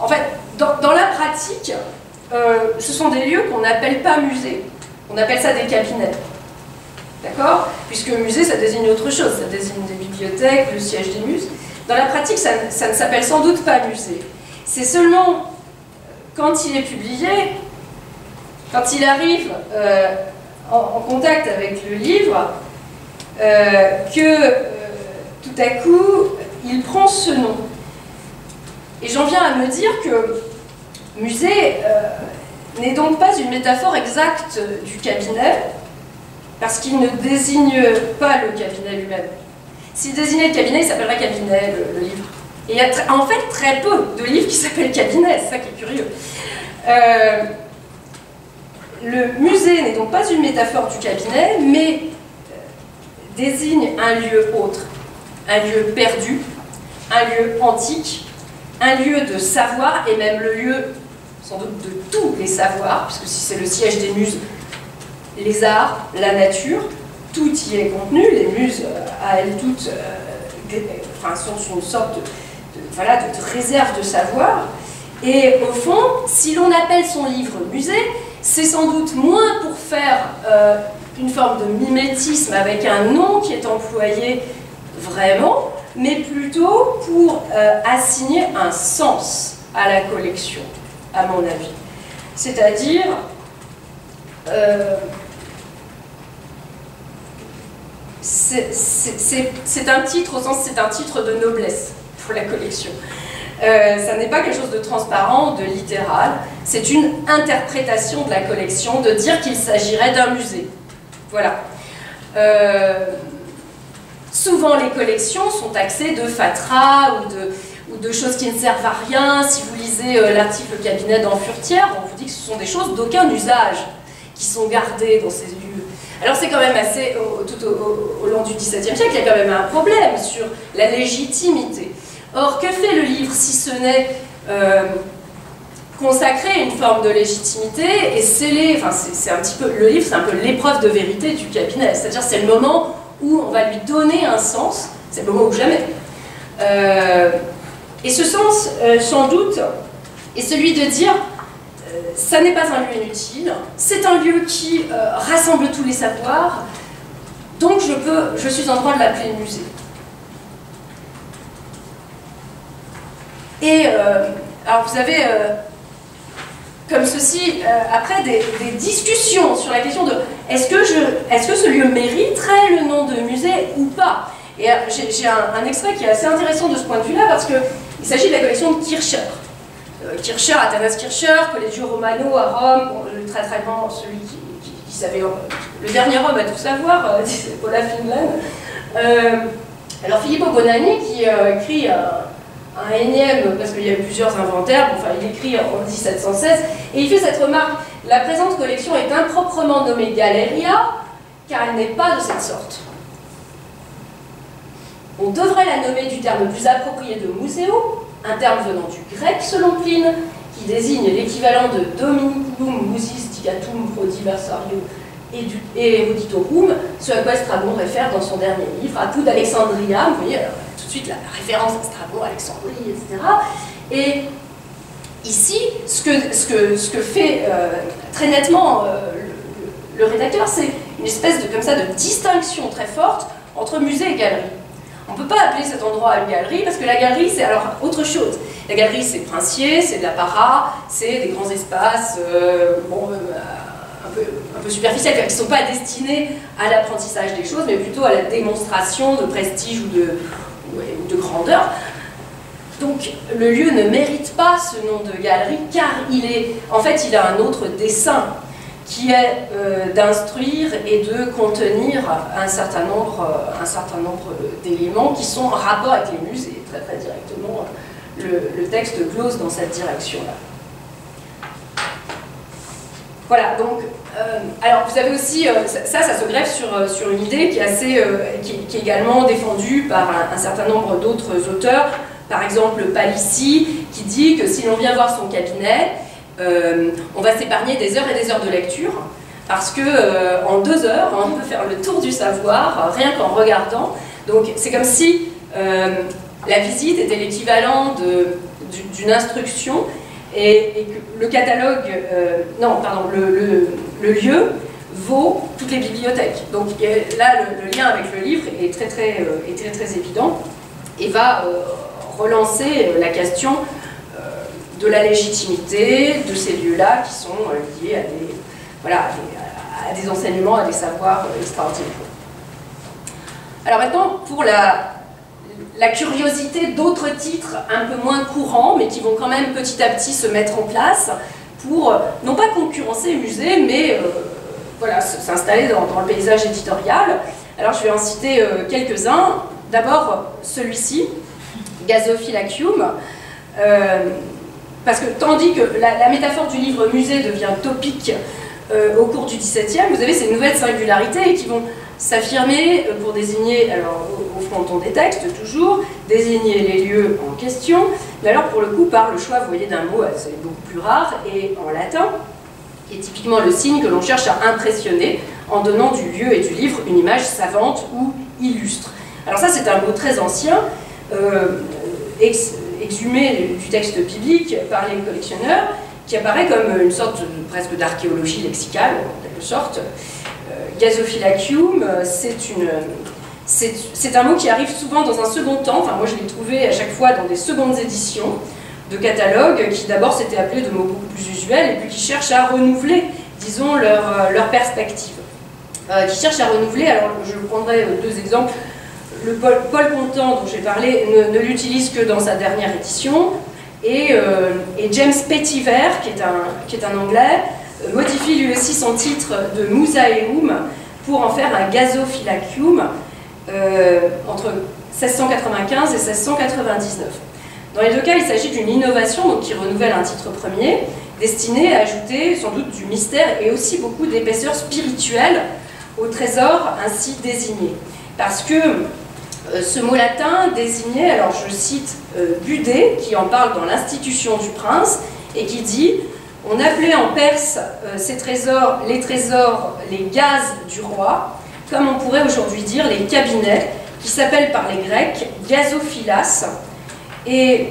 en fait, dans la pratique, ce sont des lieux qu'on n'appelle pas musées, on appelle ça des cabinets. D'accord? Puisque musée, ça désigne autre chose, ça désigne des bibliothèques, le siège des muses. Dans la pratique, ça ne s'appelle sans doute pas musée. C'est seulement quand il est publié quand il arrive en contact avec le livre, que tout à coup, il prend ce nom. Et j'en viens à me dire que musée n'est donc pas une métaphore exacte du cabinet, parce qu'il ne désigne pas le cabinet lui-même. S'il désignait le cabinet, il s'appellerait cabinet, le livre. Et il y a en fait très peu de livres qui s'appellent cabinet, c'est ça qui est curieux. Le musée n'est donc pas une métaphore du cabinet, mais désigne un lieu autre, un lieu perdu, un lieu antique, un lieu de savoir, et même le lieu, sans doute, de tous les savoirs, puisque si c'est le siège des muses, les arts, la nature, tout y est contenu. Les muses, à elles toutes, sont une sorte de réserve de savoir. Et au fond, si l'on appelle son livre musée, c'est sans doute moins pour faire une forme de mimétisme avec un nom qui est employé vraiment, mais plutôt pour assigner un sens à la collection, à mon avis. C'est-à-dire, c'est un titre, au sens c'est un titre de noblesse pour la collection. Ça n'est pas quelque chose de transparent, de littéral, c'est une interprétation de la collection, de dire qu'il s'agirait d'un musée. Voilà. Souvent les collections sont taxées de fatras ou de choses qui ne servent à rien. Si vous lisez l'article cabinet dans Furetière, on vous dit que ce sont des choses d'aucun usage qui sont gardées dans ces lieux. Alors c'est quand même assez, tout au long du XVIIe siècle, il y a quand même un problème sur la légitimité. Or, que fait le livre si ce n'est consacrer une forme de légitimité et sceller, enfin c'est un petit peu, le livre c'est un peu l'épreuve de vérité du cabinet, c'est-à-dire c'est le moment où on va lui donner un sens, c'est le moment ou jamais. Et ce sens, sans doute, est celui de dire ça n'est pas un lieu inutile, c'est un lieu qui rassemble tous les savoirs, donc je suis en droit de l'appeler musée. Et alors vous avez comme ceci, après des discussions sur la question de est-ce que ce lieu mériterait le nom de musée ou pas. Et j'ai un extrait qui est assez intéressant de ce point de vue-là parce qu'il s'agit de la collection de Kircher. Kircher, Athanas Kircher, Collegio Romano à Rome, bon, très très grand, celui qui savait, le dernier homme à tout savoir, disait Paula Finlan. Alors Filippo Bonanni qui écrit un énième, parce qu'il y a eu plusieurs inventaires, enfin il écrit en 1716, et il fait cette remarque: la présente collection est improprement nommée Galleria, car elle n'est pas de cette sorte. On devrait la nommer du terme plus approprié de museo, un terme venant du grec selon Pline, qui désigne l'équivalent de Dominiculum musis digatum prodiversario et eruditorum, ce à quoi Strabon réfère dans son dernier livre, Apud Alexandria. Vous voyez tout de suite la référence à Strabon, Alexandrie, etc. Et ici, ce que fait très nettement le rédacteur, c'est une espèce de distinction très forte entre musée et galerie. On ne peut pas appeler cet endroit une galerie, parce que la galerie, c'est alors autre chose. La galerie, c'est princier, c'est de l'apparat, c'est des grands espaces un peu superficiels, qui ne sont pas destinés à l'apprentissage des choses, mais plutôt à la démonstration de prestige ou de grandeur. Donc le lieu ne mérite pas ce nom de galerie, car en fait, il a un autre dessein, qui est d'instruire et de contenir un certain nombre d'éléments qui sont en rapport avec les musées. Très très directement, le texte glose dans cette direction-là. Voilà, donc, alors vous avez aussi, ça se greffe sur une idée qui est également défendue par un certain nombre d'autres auteurs, par exemple Palissy, qui dit que si l'on vient voir son cabinet, on va s'épargner des heures et des heures de lecture, parce que en 2 heures, on peut faire le tour du savoir, rien qu'en regardant. Donc c'est comme si la visite était l'équivalent d'une instruction, et que le catalogue, le lieu vaut toutes les bibliothèques. Donc là, le lien avec le livre est très très évident, et va relancer la question de la légitimité de ces lieux-là qui sont liés voilà, à des enseignements, à des savoirs extraordinaires. Alors maintenant, pour la curiosité d'autres titres un peu moins courants, mais qui vont quand même petit à petit se mettre en place pour, non pas concurrencer les musées, mais voilà, s'installer dans le paysage éditorial. Alors je vais en citer quelques-uns. D'abord, celui-ci, Gasophylacium, parce que tandis que la métaphore du livre musée devient topique au cours du XVIIe, vous avez ces nouvelles singularités qui vont s'affirmer pour désigner, alors au fronton des textes toujours, désigner les lieux en question, mais alors pour le coup par le choix, vous voyez, d'un mot assez beaucoup plus rare et en latin, qui est typiquement le signe que l'on cherche à impressionner en donnant du lieu et du livre une image savante ou illustre. Alors ça c'est un mot très ancien, exhumé du texte biblique par les collectionneurs, qui apparaît comme une sorte presque d'archéologie lexicale, en quelque sorte. Gasophylacium, c'est un mot qui arrive souvent dans un second temps, enfin moi je l'ai trouvé à chaque fois dans des secondes éditions de catalogues qui d'abord s'étaient appelés de mots beaucoup plus usuels et puis qui cherchent à renouveler, disons, leur perspective. Qui cherchent à renouveler, alors je prendrai deux exemples. Le Paul Contant dont j'ai parlé ne l'utilise que dans sa dernière édition, et James Pettiver, qui est un Anglais, modifie lui aussi son titre de Musaeum pour en faire un Gasophylacium entre 1695 et 1699. Dans les deux cas, il s'agit d'une innovation donc, qui renouvelle un titre premier, destiné à ajouter sans doute du mystère et aussi beaucoup d'épaisseur spirituelle au trésor ainsi désigné. Parce que ce mot latin désignait, alors je cite Budé, qui en parle dans l'Institution du Prince, et qui dit « On appelait en Perse ces trésors, les gazes du roi, comme on pourrait aujourd'hui dire les cabinets, qui s'appellent par les Grecs Gasophilas. » Et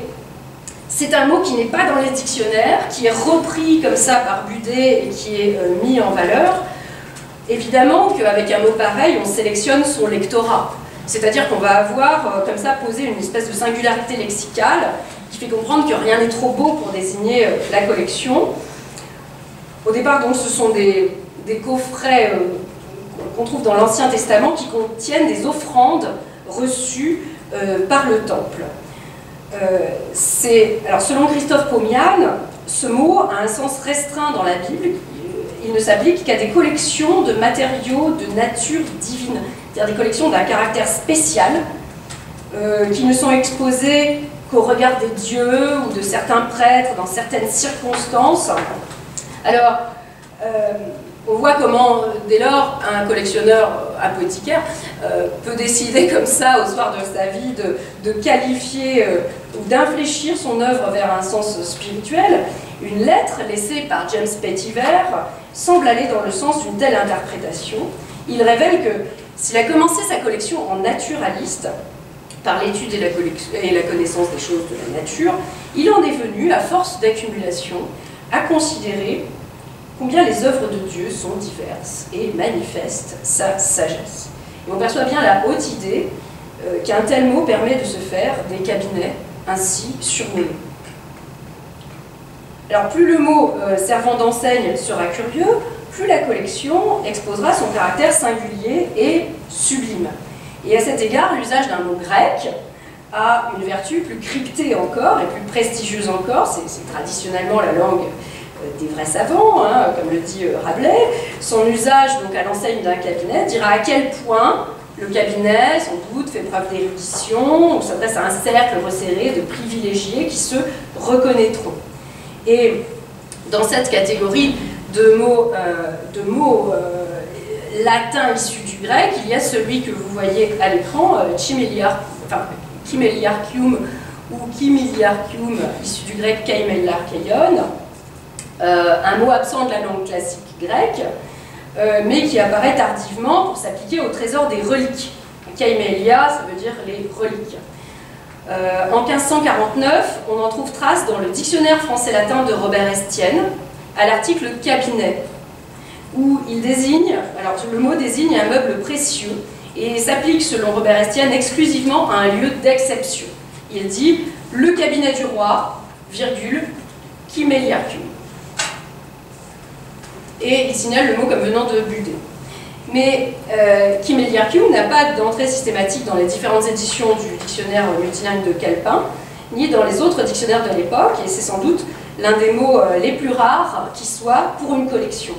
c'est un mot qui n'est pas dans les dictionnaires, qui est repris comme ça par Budé et qui est mis en valeur. Évidemment qu'avec un mot pareil, on sélectionne son lectorat. C'est-à-dire qu'on va avoir comme ça posé une espèce de singularité lexicale qui fait comprendre que rien n'est trop beau pour désigner la collection. Au départ, donc, ce sont des coffrets qu'on trouve dans l'Ancien Testament qui contiennent des offrandes reçues par le Temple. Alors, selon Christophe Pomian, ce mot a un sens restreint dans la Bible. Il ne s'applique qu'à des collections de matériaux de nature divine, c'est-à-dire des collections d'un caractère spécial, qui ne sont exposées qu'au regard des dieux ou de certains prêtres dans certaines circonstances. Alors, on voit comment, dès lors, un collectionneur apothicaire peut décider comme ça, au soir de sa vie, de qualifier ou d'infléchir son œuvre vers un sens spirituel. Une lettre laissée par James Pettiver semble aller dans le sens d'une telle interprétation. Il révèle que s'il a commencé sa collection en naturaliste, par l'étude et la connaissance des choses de la nature, il en est venu, à force d'accumulation, à considérer combien les œuvres de Dieu sont diverses et manifestent sa sagesse. Et on perçoit bien la haute idée qu'un tel mot permet de se faire des cabinets ainsi surnommés. Alors plus le mot servant d'enseigne sera curieux, plus la collection exposera son caractère singulier et sublime. Et à cet égard, l'usage d'un mot grec a une vertu plus cryptée encore et plus prestigieuse encore. C'est traditionnellement la langue des vrais savants, hein, comme le dit Rabelais. Son usage donc à l'enseigne d'un cabinet dira à quel point le cabinet, sans doute, fait preuve d'érudition, ou s'adresse à un cercle resserré de privilégiés qui se reconnaîtront. Et dans cette catégorie de mots latins issus du grec, il y a celui que vous voyez à l'écran, Chimeliarchium ou Chimiliarchium, issu du grec Kaimellarcheion, un mot absent de la langue classique grecque, mais qui apparaît tardivement pour s'appliquer au trésor des reliques. Kaimelia, ça veut dire les reliques. En 1549, on en trouve trace dans le dictionnaire français-latin de Robert Estienne, à l'article cabinet, où il désigne, alors le mot désigne un meuble précieux et s'applique selon Robert Estienne exclusivement à un lieu d'exception. Il dit le cabinet du roi, virgule, Chimeliarchium. et il signale le mot comme venant de Budé. Mais Kimeliarkiw n'a pas d'entrée systématique dans les différentes éditions du dictionnaire multilingue de Calepin, ni dans les autres dictionnaires de l'époque, et c'est sans doute l'un des mots les plus rares qui soit pour une collection.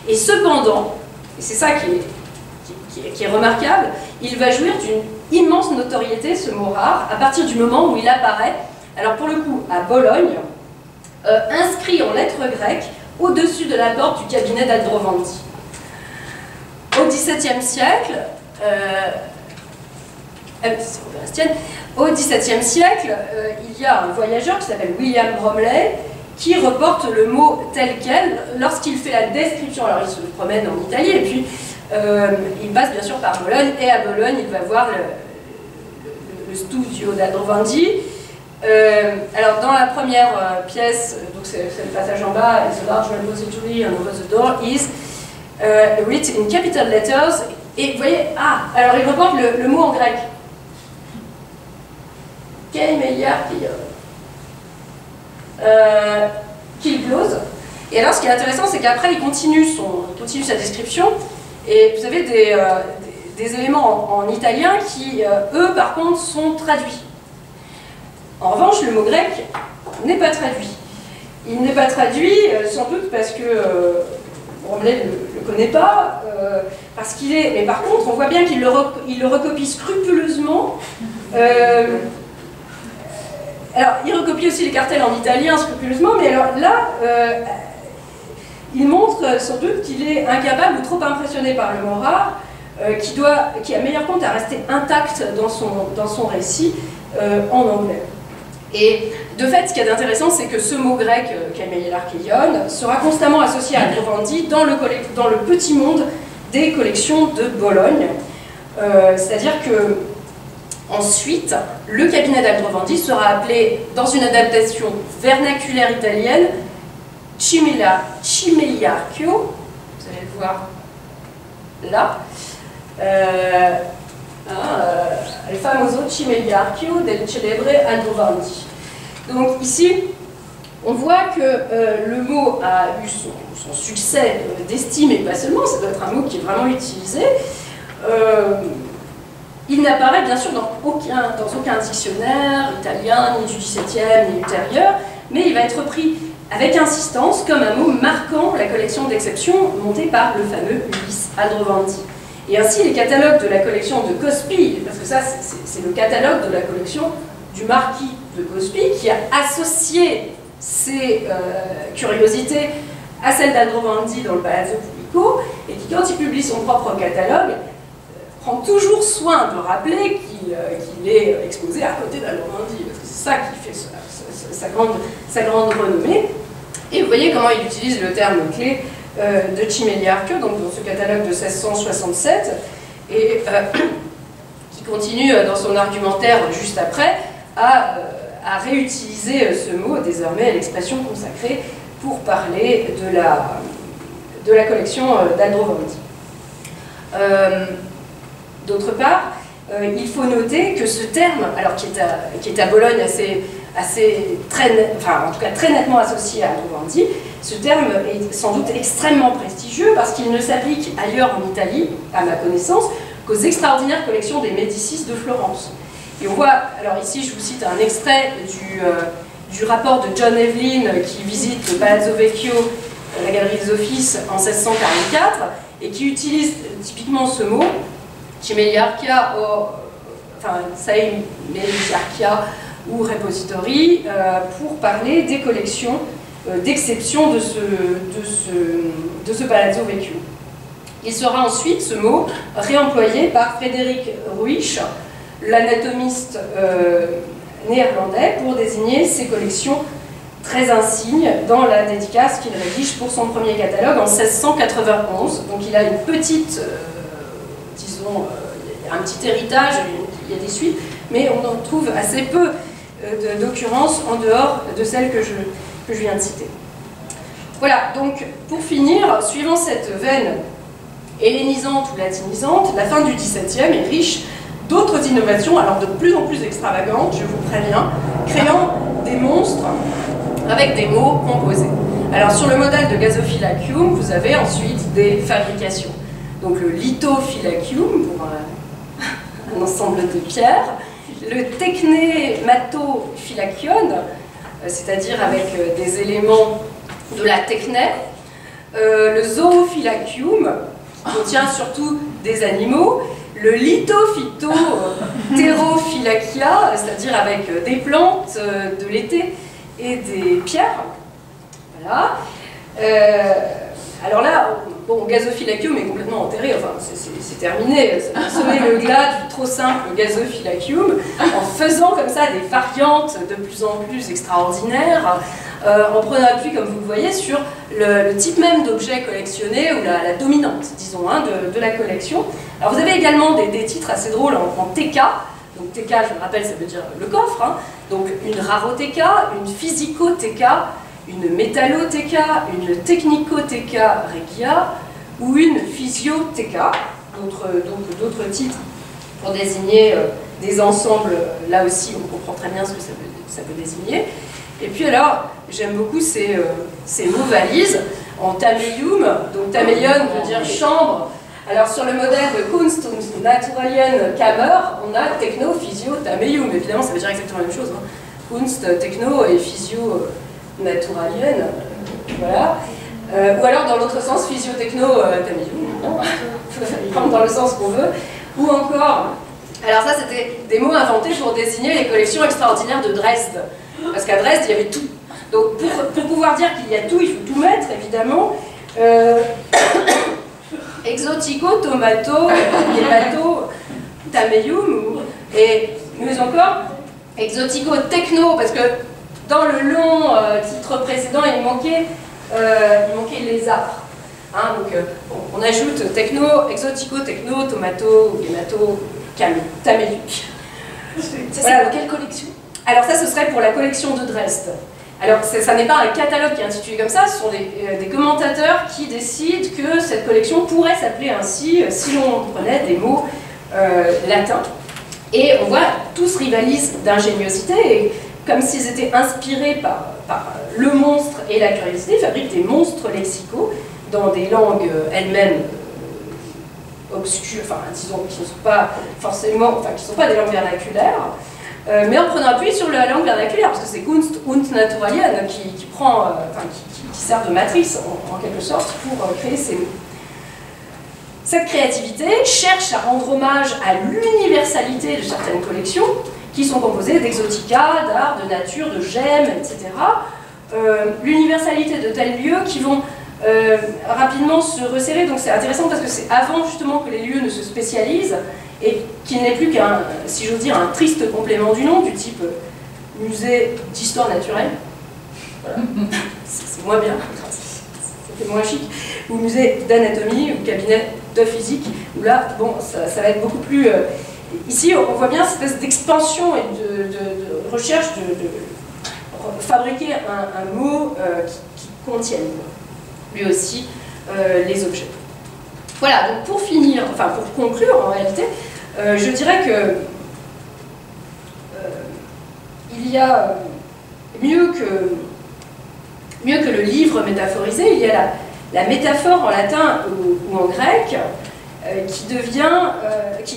Et cependant, et c'est ça qui est remarquable, il va jouir d'une immense notoriété, ce mot rare, à partir du moment où il apparaît, alors pour le coup à Bologne, inscrit en lettres grecques au-dessus de la porte du cabinet d'Aldrovandi. Au XVIIe siècle, il y a un voyageur qui s'appelle William Bromley qui reporte le mot tel quel lorsqu'il fait la description. Alors il se promène en Italie et puis il passe bien sûr par Bologne, et à Bologne il va voir le studio d'Aldrovandi. Alors dans la première pièce, donc c'est le passage en bas, "The large repository and over the door is written in capital letters", et vous voyez, alors il reporte le mot en grec. Qu'il glose. Et alors ce qui est intéressant, c'est qu'après il continue sa description, et vous avez des éléments en italien qui, eux, par contre, sont traduits. En revanche, le mot grec n'est pas traduit. Il n'est pas traduit, sans doute parce que Bromley ne le connaît pas, parce qu'il est... Mais par contre, on voit bien qu'il le recopie scrupuleusement. Alors, il recopie aussi les cartels en italien scrupuleusement, mais alors là, il montre sans doute qu'il est incapable ou trop impressionné par le mot rare, qui a meilleur compte à rester intact dans son récit en anglais. Et de fait, ce qu'il y a d'intéressant, c'est que ce mot grec, Kimeliarkion, sera constamment associé à Aldrovandi dans le petit monde des collections de Bologne. C'est-à-dire que ensuite, le cabinet d'Aldrovandi sera appelé, dans une adaptation vernaculaire italienne, Kimeliarkiw, vous allez le voir là, il famoso Kimeliarkiw del celebre Aldrovandi. Donc ici, on voit que le mot a eu son succès d'estime, et pas seulement, ça doit être un mot qui est vraiment utilisé. Il n'apparaît bien sûr dans aucun dictionnaire italien, ni du XVIIe, ni ultérieur, mais il va être pris avec insistance comme un mot marquant la collection d'exceptions montée par le fameux Ulysse Aldrovandi. Et ainsi, les catalogues de la collection de Cospi, parce que ça, c'est le catalogue de la collection du marquis de Cospi, qui a associé ses curiosités à celles d'Aldrovandi dans le Palazzo Pubblico, et qui, quand il publie son propre catalogue, prend toujours soin de rappeler qu'il est exposé à côté d'Aldrovandi, parce que c'est ça qui fait sa grande renommée. Et vous voyez comment il utilise le terme clé de Kimeliarkiw, donc dans ce catalogue de 1667, et qui continue dans son argumentaire juste après à réutiliser ce mot, désormais l'expression consacrée, pour parler de la collection d'Aldrovandi. D'autre part, il faut noter que ce terme, alors qui est à Bologne en tout cas très nettement associé à Aldrovandi, ce terme est sans doute extrêmement prestigieux parce qu'il ne s'applique ailleurs en Italie, à ma connaissance, qu'aux extraordinaires collections des Médicis de Florence. Et on voit, alors ici je vous cite un extrait du rapport de John Evelyn qui visite le Palazzo Vecchio, la galerie des Offices, en 1644, et qui utilise typiquement ce mot, Kimeliarkia, Kimeliarkia ou repository, pour parler des collections d'exception de ce Palazzo Vecchio. Il sera ensuite, ce mot, réemployé par Frédéric Ruich, l'anatomiste néerlandais, pour désigner ses collections très insignes dans la dédicace qu'il rédige pour son premier catalogue en 1691. Donc il a une petite, disons, un petit héritage, il y a des suites, mais on en trouve assez peu d'occurrences en dehors de celles que je viens de citer. Voilà, donc pour finir, suivant cette veine hellénisante ou latinisante, la fin du XVIIe est riche d'autres innovations, alors de plus en plus extravagantes, je vous préviens, créant des monstres avec des mots composés. Alors sur le modèle de Gasophylacium, vous avez ensuite des fabrications. Donc le Lithophylacium pour un ensemble de pierres, le Technématophylacion, c'est-à-dire avec des éléments de la techné, le Zoophylacium, qui contient surtout des animaux, le Lithophytopterophylacia, c'est-à-dire avec des plantes, de l'été et des pierres. Voilà. Alors là, bon, Gasophylacium est complètement enterré, enfin c'est terminé, ça semait le glas du trop simple Gasophylacium en faisant comme ça des variantes de plus en plus extraordinaires, en prenant appui, comme vous le voyez, sur le type même d'objet collectionné ou la dominante, disons, hein, de la collection. Alors vous avez également des titres assez drôles en TK. Donc TK, je me rappelle, ça veut dire le coffre, hein. Donc une rarotéka, une physicotéka, une métallotéka, une technicotéka regia ou une physiothéka, d'autres titres pour désigner des ensembles. Là aussi, on comprend très bien ce que ça peut désigner. Et puis alors, j'aime beaucoup ces mots valises en taméium. Donc taméion veut dire chambre. Alors sur le modèle de Kunst und Naturalien Kammer, on a techno, physio, taméium. Évidemment, ça veut dire exactement la même chose, hein. Kunst, techno et physio, naturalien. Voilà. Ou alors dans l'autre sens, physio, techno, taméium. Prendre dans le sens qu'on veut. Ou encore, alors ça c'était des mots inventés pour désigner les collections extraordinaires de Dresde. Parce qu'à Dresde, il y avait tout. Donc pour pouvoir dire qu'il y a tout, il faut tout mettre, évidemment. Exotico, tomato, hémato, taméium, et mieux encore, exotico, techno, parce que dans le long titre précédent, il manquait les arbres. Hein, donc on ajoute techno, exotico, techno, tomato, hémato, taméium. Ça, c'est pour quelle collection? Alors ça, ce serait pour la collection de Dresde. Alors ça n'est pas un catalogue qui est intitulé comme ça, ce sont des commentateurs qui décident que cette collection pourrait s'appeler ainsi si l'on prenait des mots latins. Et on voit, tous rivalisent d'ingéniosité, et comme s'ils étaient inspirés par le monstre et la curiosité, ils fabriquent des monstres lexicaux dans des langues elles-mêmes obscures, enfin disons qui ne sont pas forcément, enfin qui ne sont pas des langues vernaculaires, mais en prenant appui sur la langue vernaculaire, parce que c'est Kunst und Naturalien qui sert de matrice en quelque sorte pour créer ces mots. Cette créativité cherche à rendre hommage à l'universalité de certaines collections qui sont composées d'exotica, d'art, de nature, de gemmes, etc. L'universalité de tels lieux qui vont rapidement se resserrer, donc c'est intéressant parce que c'est avant justement que les lieux ne se spécialisent et qu'il n'est plus qu'un, si j'ose dire, un triste complément du nom, du type musée d'histoire naturelle. Voilà. C'est moins bien, c'était moins chic. Ou musée d'anatomie, ou cabinet de physique, où là, bon, ça va être beaucoup plus... Ici, on voit bien cette espèce d'expansion et de recherche de fabriquer un mot qui contienne, lui aussi, les objets. Voilà, donc pour finir, enfin pour conclure en réalité, je dirais que il y a mieux que le livre métaphorisé, il y a la métaphore en latin ou en grec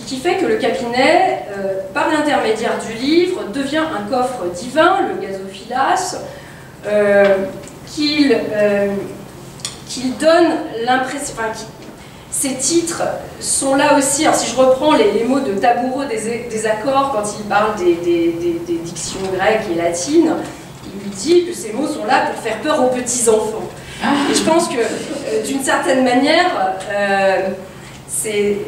qui fait que le cabinet, par l'intermédiaire du livre, devient un coffre divin, le gasophilas, qu'il donne l'impression... Enfin, ces titres sont là aussi, alors si je reprends les mots de Taboureau des accords quand il parle des dictions grecques et latines, il lui dit que ces mots sont là pour faire peur aux petits-enfants. Et je pense que d'une certaine manière, ces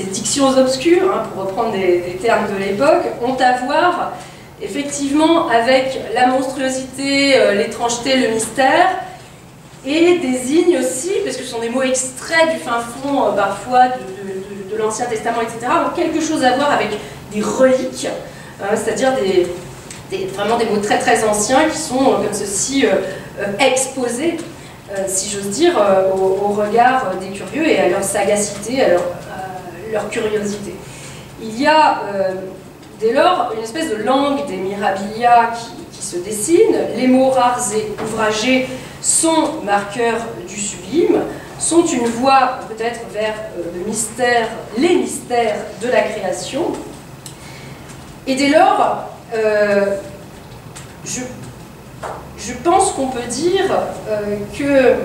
dictions obscures, hein, pour reprendre des termes de l'époque, ont à voir effectivement avec la monstruosité, l'étrangeté, le mystère, et désignent aussi, parce que ce sont des mots extraits du fin fond parfois de l'Ancien Testament, etc., ont quelque chose à voir avec des reliques, c'est-à-dire vraiment des mots très très anciens qui sont comme ceci exposés, si j'ose dire, au regard des curieux et à leur sagacité, à leur curiosité. Il y a dès lors une espèce de langue des mirabilia qui se dessine, les mots rares et ouvragés sont marqueurs du sublime, sont une voie peut-être vers le mystère, les mystères de la création. Et dès lors, je pense qu'on peut dire que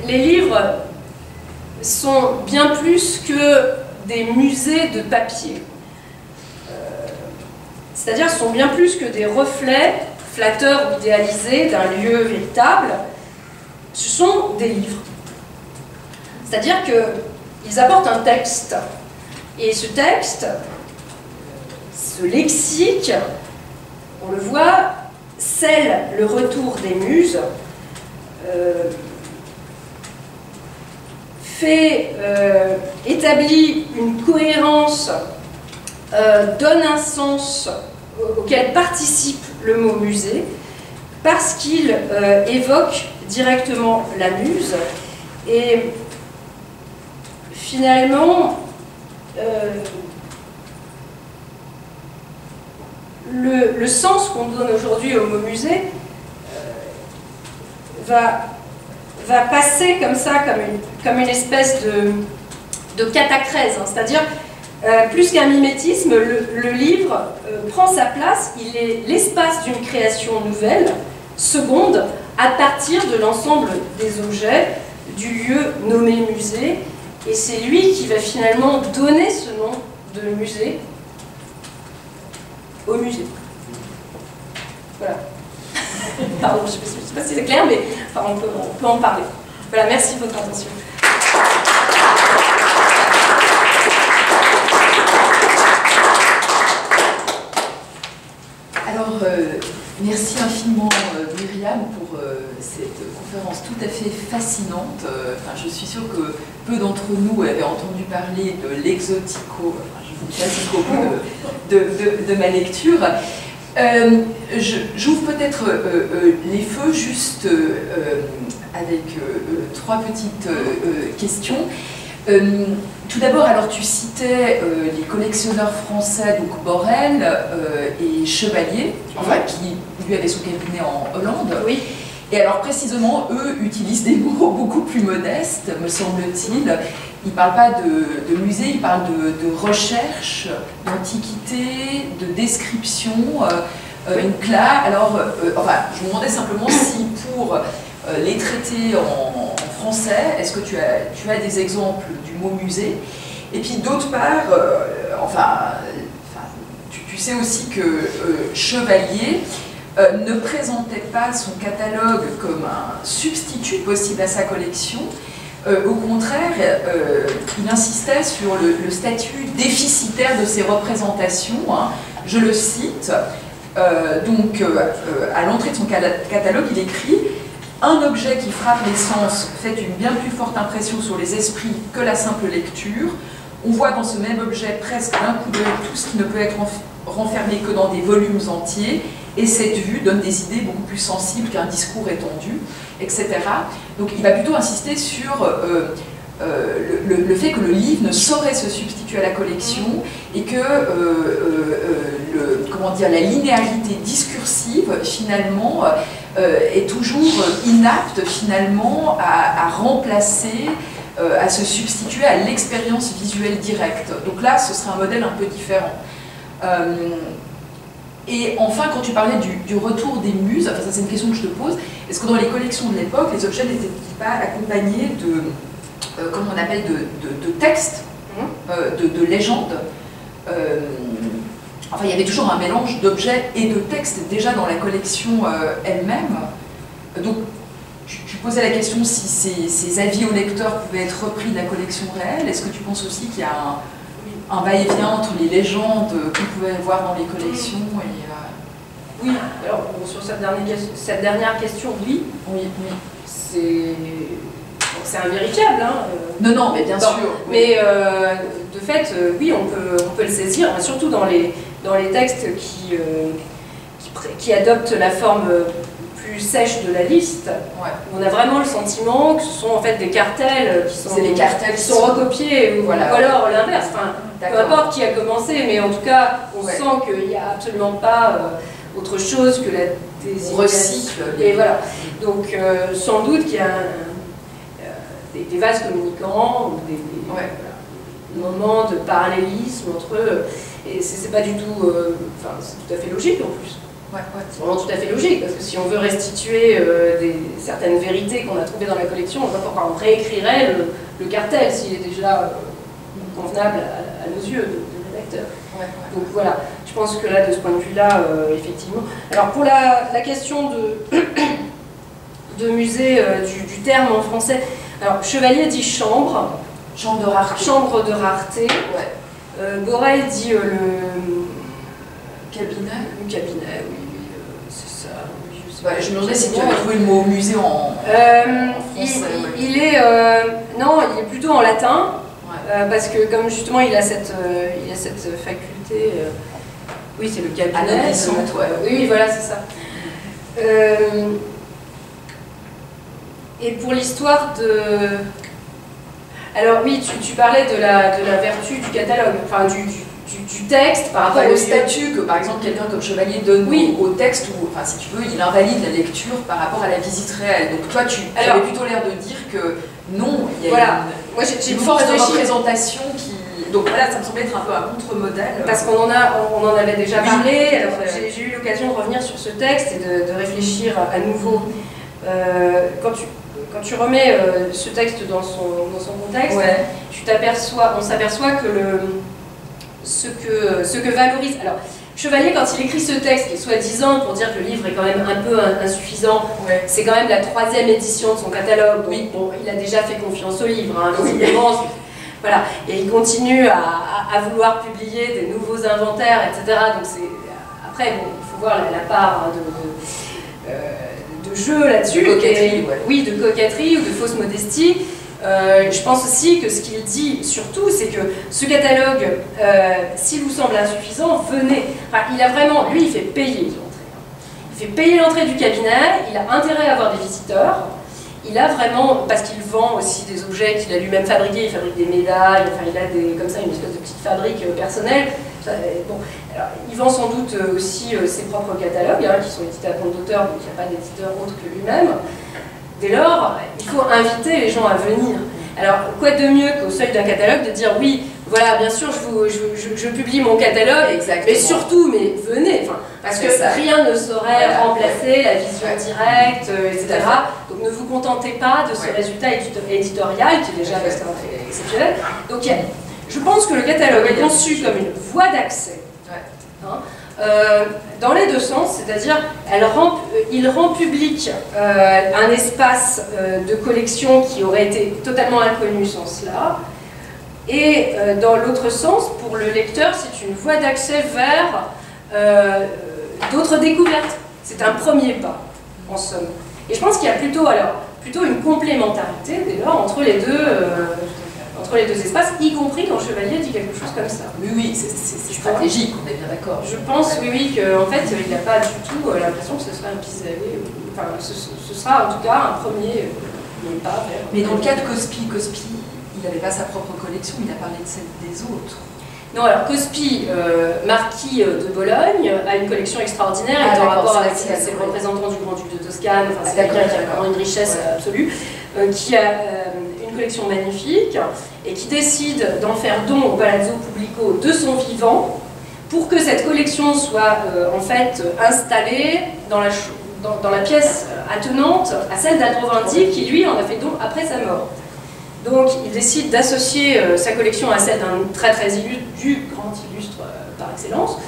les livres sont bien plus que des musées de papier. C'est-à-dire sont bien plus que des reflets flatteurs ou idéalisés d'un lieu véritable. Ce sont des livres. C'est-à-dire qu'ils apportent un texte. Et ce texte, ce lexique, on le voit, scelle le retour des muses, établit une cohérence, donne un sens auquel participe le mot musée, parce qu'il évoque directement la muse. Et finalement, le sens qu'on donne aujourd'hui au mot musée va passer comme ça, comme une espèce de catacrèse, hein. C'est-à-dire, plus qu'un mimétisme, le livre prend sa place, il est l'espace d'une création nouvelle, seconde, à partir de l'ensemble des objets du lieu nommé musée, et c'est lui qui va finalement donner ce nom de musée au musée. Voilà. Pardon, je ne sais pas si c'est clair, mais enfin, on peut en parler. Voilà, merci de votre attention. Alors, merci infiniment Myriam pour cette conférence tout à fait fascinante. Enfin, je suis sûre que peu d'entre nous avaient entendu parler de l'exotico, enfin, je vous passe jusqu'au bout de ma lecture. J'ouvre peut-être les feux juste avec trois petites questions. Tout d'abord, alors tu citais les collectionneurs français, donc Borel et Chevalier, enfin, qui lui avait son cabinet en Hollande. Oui. Et alors précisément, eux utilisent des mots beaucoup plus modestes, me semble-t-il. Ils ne parlent pas de musée, ils parlent de recherche, d'antiquité, de description, donc là, alors, enfin, je me demandais simplement si pour les traiter en français, est-ce que tu as des exemples du mot musée? Et puis d'autre part, tu sais aussi que Chevalier ne présentait pas son catalogue comme un substitut possible à sa collection. Au contraire, il insistait sur le statut déficitaire de ses représentations. Hein. Je le cite. À l'entrée de son catalogue, il écrit « Un objet qui frappe les sens fait une bien plus forte impression sur les esprits que la simple lecture. On voit dans ce même objet presque d'un coup d'œil tout ce qui ne peut être renfermé que dans des volumes entiers, et cette vue donne des idées beaucoup plus sensibles qu'un discours étendu, etc. » Donc il va plutôt insister sur le fait que le livre ne saurait se substituer à la collection et que la linéarité discursive, finalement, est toujours inapte, finalement, à remplacer, à se substituer à l'expérience visuelle directe. Donc là, ce serait un modèle un peu différent. Et enfin, quand tu parlais du retour des muses, enfin ça c'est une question que je te pose, est-ce que dans les collections de l'époque, les objets n'étaient pas accompagnés de, comment on appelle, de textes, de légendes? Enfin, il y avait toujours un mélange d'objets et de textes déjà dans la collection elle-même. Donc, tu posais la question si ces avis au lecteur pouvaient être repris de la collection réelle. Est-ce que tu penses aussi qu'il y a un va-et-vient entre les légendes qu'on pouvait voir dans les collections et, Oui, alors bon, sur cette dernière question, oui. Oui. C'est invérifiable. Hein. Non, mais bien sûr. Oui. Mais de fait, oui, on peut le saisir, surtout dans les textes qui adoptent la forme plus sèche de la liste. Ouais. On a vraiment le sentiment que ce sont en fait des cartels qui sont recopiés, ou alors l'inverse. Enfin, peu importe qui a commencé, mais en tout cas, on sent qu'il n'y a absolument pas autre chose que des recycle. Et voilà. Donc sans doute qu'il y a des vases communicants, ou des moments de parallélisme entre eux. Et c'est pas du tout... Enfin, c'est tout à fait logique en plus. C'est vraiment tout à fait logique, parce que si on veut restituer certaines vérités qu'on a trouvées dans la collection, on réécrirait le cartel s'il est déjà convenable à nos yeux de rédacteurs. Donc voilà, je pense que là, de ce point de vue-là, effectivement... Alors pour la question de musée, du terme en français, alors Chevalier dit chambre. Chambre de rareté. Chambre de rareté. Borel dit le cabinet. Le cabinet, oui, c'est ça. Oui, je me demandais si tu avais trouvé le mot musée en français. Il est plutôt en latin, parce que comme justement il a cette faculté. Oui, c'est le cabinet. Oui, voilà, c'est ça. Et pour l'histoire de... Alors oui, tu parlais de la vertu du catalogue, enfin du texte par rapport au statut que par exemple quelqu'un comme Chevalier donne au texte, ou enfin si tu veux, il invalide la lecture par rapport à la visite réelle. Donc toi tu avais plutôt l'air de dire que non, il y a une force de représentation qui... Donc voilà, ça me semblait être un peu un contre-modèle. Parce qu'on en avait déjà parlé, alors j'ai eu l'occasion de revenir sur ce texte et de réfléchir à nouveau. Quand tu remets ce texte dans son contexte, on s'aperçoit que ce que valorise... Alors, Chevalier, quand il écrit ce texte, qui est soi-disant pour dire que le livre est quand même un peu insuffisant, c'est quand même la 3e édition de son catalogue, donc bon, il a déjà fait confiance au livre, hein, voilà, et il continue à vouloir publier des nouveaux inventaires, etc. Donc après, bon, il faut voir la part de jeu là-dessus. De coquetterie, oui, de coquetterie ou de fausse modestie. Je pense aussi que ce qu'il dit surtout, c'est que ce catalogue, s'il vous semble insuffisant, venez. Enfin, il a vraiment, lui, il fait payer l'entrée. Il fait payer l'entrée du cabinet, il a intérêt à avoir des visiteurs. Il a vraiment, parce qu'il vend aussi des objets qu'il a lui-même fabriqués, il fabrique des médailles, enfin il a comme ça une espèce de petite fabrique personnelle. Bon, alors, il vend sans doute aussi ses propres catalogues, qui sont édités à compte d'auteur, donc il n'y a pas d'éditeur autre que lui-même. Dès lors, il faut inviter les gens à venir. Alors, quoi de mieux qu'au seuil d'un catalogue de dire oui, voilà, bien sûr, je publie mon catalogue, mais surtout, venez, parce que rien ne saurait remplacer la vision directe, etc. Donc ne vous contentez pas de ce résultat éditorial qui est déjà exceptionnel. Donc je pense que le catalogue est conçu comme une voie d'accès. Dans les deux sens, c'est-à-dire il rend public un espace de collection qui aurait été totalement inconnu sans cela, et dans l'autre sens, pour le lecteur, c'est une voie d'accès vers d'autres découvertes. C'est un premier pas, en somme. Et je pense qu'il y a plutôt une complémentarité, dès lors, entre les deux espaces, y compris quand Chevalier dit quelque chose comme ça. Oui, c'est stratégique, on est bien d'accord. Je pense, qu'en fait, il n'a pas du tout l'impression que ce sera un pis-aller. Enfin, ce sera en tout cas un premier pas vers... Mais dans le cas de Cospi, il n'avait pas sa propre collection, il a parlé de celle des autres. Non, alors Cospi, marquis de Bologne, a une collection extraordinaire, et en rapport avec ses représentants du Grand-Duc de Toscane, enfin, c'est quelqu'un qui a vraiment une richesse absolue, qui a une collection magnifique, et qui décide d'en faire don au Palazzo Pubblico de son vivant, pour que cette collection soit en fait installée dans la pièce attenante à celle d'Aldrovandi, qui lui en a fait don après sa mort. Donc il décide d'associer sa collection à celle d'un très illustre, du grand illustre par excellence,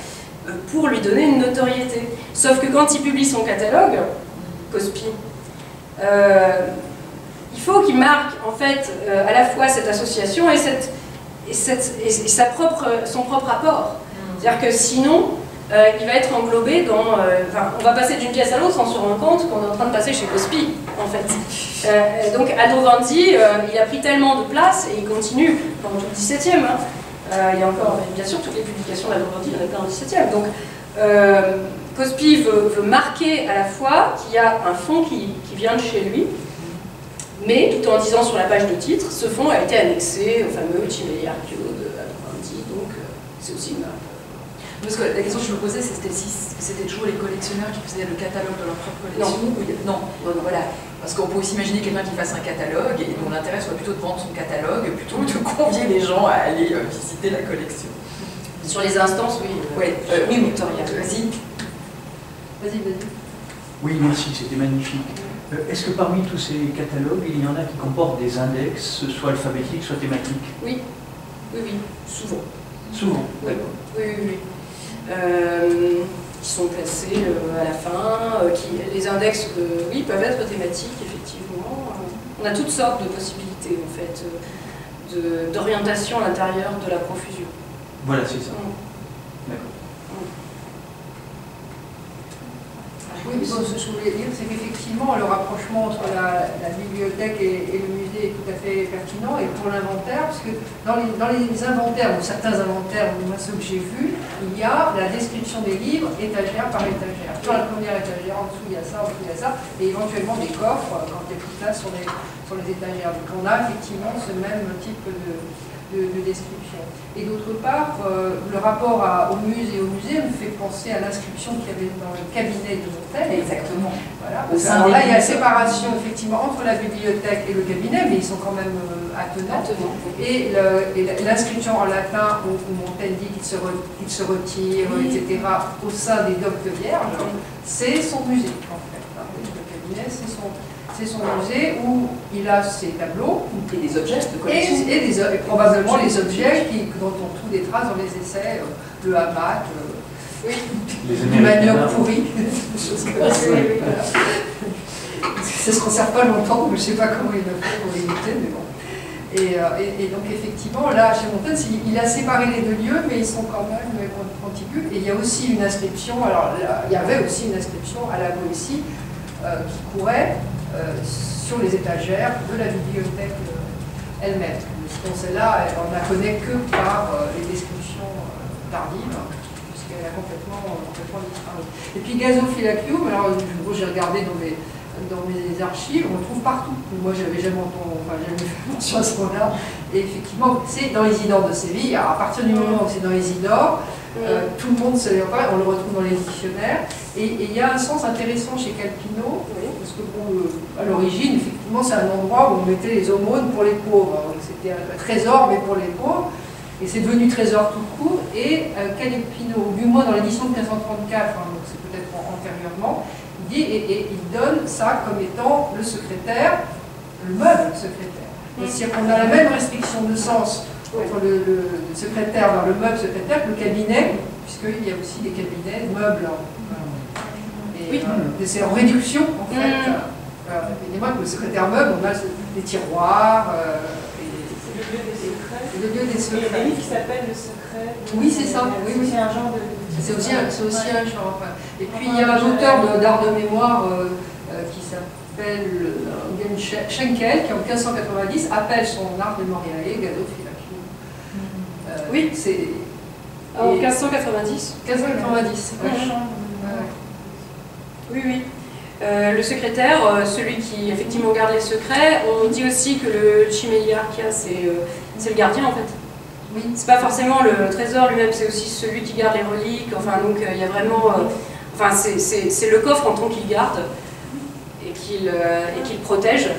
pour lui donner une notoriété. Sauf que quand il publie son catalogue, Cospi, il faut qu'il marque en fait à la fois cette association et son propre apport. C'est-à-dire que sinon, il va être englobé dans... on va passer d'une pièce à l'autre sans se rendre compte qu'on est en train de passer chez Cospi, en fait. Donc Aldrovandi, il a pris tellement de place, et il continue pendant tout le XVIIe. Il y a encore, bien sûr, toutes les publications d'Aldrovandi, il y en a plein au XVIIe. Donc Cospi veut marquer à la fois qu'il y a un fond qui vient de chez lui, mais tout en disant sur la page de titre, ce fond a été annexé au fameux Cimelli Archio de Aldrovandi, donc c'est aussi une marque. Parce que la question que je me posais, c'était si c'était toujours les collectionneurs qui faisaient le catalogue de leur propre collection. Non, voilà. Parce qu'on peut aussi imaginer quelqu'un qui fasse un catalogue et dont l'intérêt soit plutôt de vendre son catalogue plutôt que de convier les gens à aller visiter la collection. Sur les instances, oui. Oui, Victoria, vas-y. Vas-y. Oui, merci, c'était magnifique. Est-ce que parmi tous ces catalogues, il y en a qui comportent des index, soit alphabétiques, soit thématiques? Oui, souvent. Souvent, d'accord. Oui. Qui sont placés à la fin, les index, oui, peuvent être thématiques, effectivement. On a toutes sortes de possibilités, en fait, d'orientation à l'intérieur de la profusion. Voilà, c'est ça. D'accord. Oui, ce que je voulais dire, c'est qu'effectivement, le rapprochement entre la bibliothèque et le musée est tout à fait pertinent, et pour l'inventaire, parce que dans les inventaires, ou certains inventaires, ou moi ceux que j'ai vus, il y a la description des livres, étagère par étagère. Sur la première étagère, en dessous il y a ça, en dessous il y a ça, et éventuellement des coffres, quand il y a plus de place sur les étagères. Donc on a effectivement ce même type de description. Et d'autre part, le rapport au musée me fait penser à l'inscription qu'il y avait dans le cabinet de Montaigne. Exactement. Voilà. Alors là, il y a séparation effectivement entre la bibliothèque et le cabinet, mais ils sont quand même attenants. Et l'inscription en latin où Montaigne dit qu'il se retire, etc., au sein des doctes vierges, c'est son musée en fait. Le cabinet, c'est son musée où il a ses tableaux. Et des objets de collection. Et probablement les objets dont on trouve des traces dans les essais, le hamac, le manioc pourri, des choses comme ça. Ça ne se conserve pas longtemps, mais je ne sais pas comment il le fait pour limiter, mais bon. Et donc effectivement, là, chez Montaigne, il a séparé les deux lieux, mais ils sont quand même contigus. Et il y a aussi une inscription, alors là, il y avait aussi une inscription à la Boétie qui courait sur les étagères de la bibliothèque elle-même. Donc celle-là, on ne la connaît que par les descriptions tardives, puisqu'elle a complètement disparu. Et puis Gazophylacium, alors j'ai regardé dans mes archives, on le trouve partout. Moi, j'avais jamais fait mention à ce moment-là. Et effectivement, c'est dans Isidore de Séville. Alors, à partir du moment où c'est dans Isidore, tout le monde se le repère, on le retrouve dans les dictionnaires. Et il y a un sens intéressant chez Calpino, parce que à l'origine, effectivement, c'est un endroit où on mettait les aumônes pour les pauvres. C'était un trésor, mais pour les pauvres. Et c'est devenu trésor tout court. Et Calpino, du moins dans l'édition de 1534, donc c'est peut-être antérieurement, il dit, et il donne ça comme étant le secrétaire, le meuble secrétaire. C'est-à-dire qu'on a la même restriction de sens entre le secrétaire vers le meuble secrétaire que le cabinet, puisqu'il y a aussi des cabinets meubles. Et c'est en réduction, en fait. Évidemment, que le secrétaire meuble, on a des tiroirs, c'est le lieu des secrets. Il y a des livres qui s'appellent Le Secret. Oui, c'est ça. C'est un genre de... C'est aussi un genre. Et puis il y a un auteur d'art de mémoire qui s'appelle Schenkel, qui en 1590 appelle son art mémorial Gazophylacium. Oui, c'est... En 1590. 1590. Oui. Le secrétaire, celui qui effectivement garde les secrets, on dit aussi que le Chimeliarchia, c'est le gardien en fait. Oui. C'est pas forcément le trésor lui-même, c'est aussi celui qui garde les reliques. Enfin, donc il y a vraiment. Enfin, c'est le coffre en tant qu'il garde et qu'il protège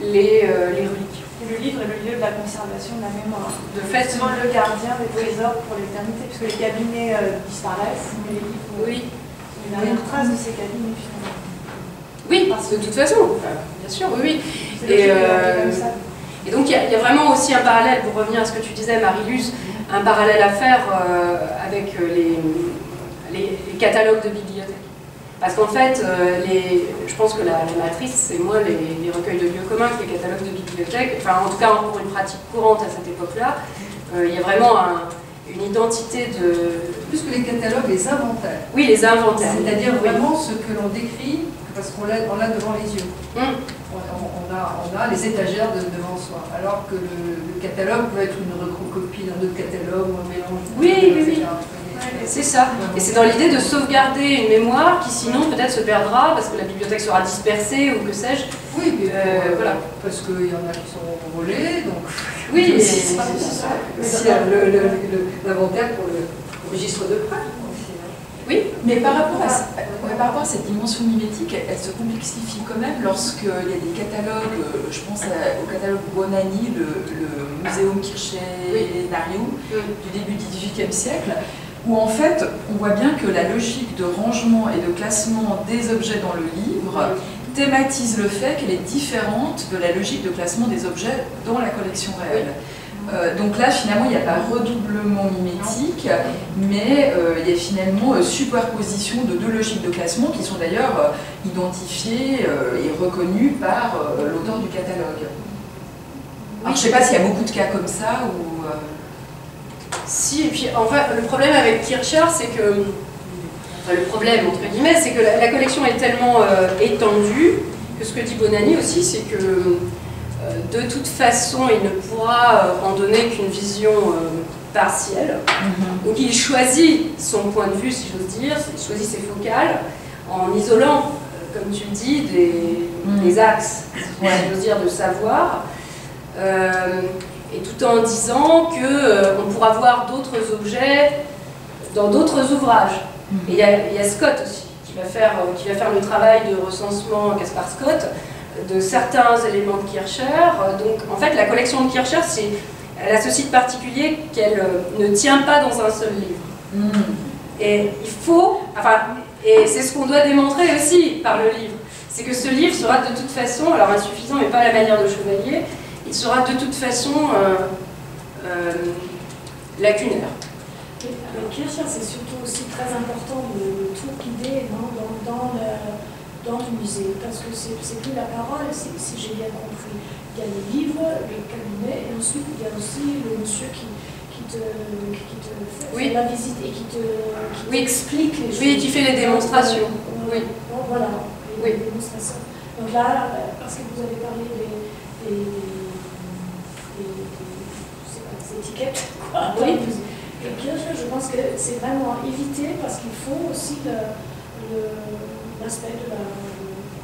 les reliques. Et le livre est le lieu de la conservation de la mémoire. De fait, souvent le gardien des trésors pour l'éternité, puisque les cabinets disparaissent, mais les livres. Oui. Il y a une trace de ces cabinets finalement. Oui, de toute façon, bien sûr, oui. Et donc il y a vraiment aussi un parallèle, pour revenir à ce que tu disais Marie-Luce, un parallèle à faire avec les catalogues de bibliothèques. Parce qu'en fait, je pense que la matrice, c'est moins les recueils de lieux communs que les catalogues de bibliothèques. Enfin, en tout cas, pour une pratique courante à cette époque-là, il y a vraiment une identité de... Plus que les catalogues, les inventaires. Oui, les inventaires. C'est-à-dire vraiment ce que l'on décrit, parce qu'on l'a devant les yeux. On a les étagères devant soi, alors que le catalogue peut être une recopie d'un autre catalogue ou un mélange. Oui. C'est ça. Et c'est dans l'idée de sauvegarder une mémoire qui sinon peut-être se perdra parce que la bibliothèque sera dispersée ou que sais-je. Oui, voilà. Parce qu'il y en a qui sont volés, donc... Oui, c'est ça. L'inventaire pour le registre de prêt. Mais par rapport à cette dimension mimétique, elle se complexifie quand même lorsqu'il y a des catalogues, je pense au catalogue Bonanni, le Muséum Kirchenarium du début du XVIIIe siècle, où en fait on voit bien que la logique de rangement et de classement des objets dans le livre thématise le fait qu'elle est différente de la logique de classement des objets dans la collection réelle. Donc là, finalement, il n'y a pas redoublement mimétique, mais il y a finalement superposition de deux logiques de classement qui sont d'ailleurs identifiées et reconnues par l'auteur du catalogue. Alors, je ne sais pas s'il y a beaucoup de cas comme ça ou... Si, et puis en fait, le problème avec Kircher, c'est que... Enfin, le problème, entre guillemets, c'est que la collection est tellement étendue que ce que dit Bonanni aussi, c'est que de toute façon, il ne pourra en donner qu'une vision partielle. Donc il choisit son point de vue, si j'ose dire, il choisit ses focales, en isolant, comme tu le dis, des axes, si j'ose dire, de savoir, et tout en disant qu'on pourra voir d'autres objets dans d'autres ouvrages. Et il y a Scott aussi, qui va faire le travail de recensement, Caspar Scott, de certains éléments de Kircher. Donc en fait la collection de Kircher, elle a ceci de particulier qu'elle ne tient pas dans un seul livre. Et il faut, et c'est ce qu'on doit démontrer aussi par le livre, c'est que ce livre sera de toute façon, alors insuffisant mais pas à la manière de Chevalier, il sera de toute façon lacunaire. Le Kircher, c'est surtout aussi très important de tout guider dans le musée, parce que c'est plus la parole, si j'ai bien compris. Il y a le livre, le cabinet, et ensuite il y a aussi le monsieur qui te fait la visite et qui explique les choses. Oui, qui fait les démonstrations. Oui. Donc, voilà, les démonstrations. Donc là, parce que vous avez parlé des étiquettes, quoi. Oui. Et Kircher, je pense que c'est vraiment évité parce qu'il faut aussi l'aspect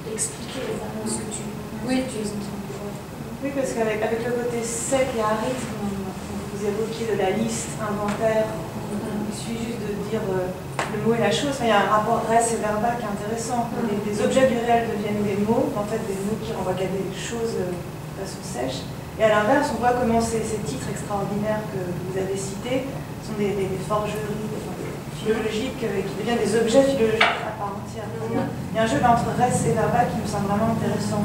d'expliquer vraiment ce que tu es en train de voir. Oui, parce qu'avec le côté sec et aride, vous évoquiez de la liste, inventaire, il suffit juste de dire le mot et la chose. Enfin, il y a un rapport res et verbal qui est intéressant. Les objets du réel deviennent des mots, en fait des mots qui renvoient à des choses de façon sèche. Et à l'inverse, on voit comment ces titres extraordinaires que vous avez cités sont des forgeries philologiques qui deviennent des objets philologiques à part entière. Il y a un jeu entre res et verbal qui me semble vraiment intéressant.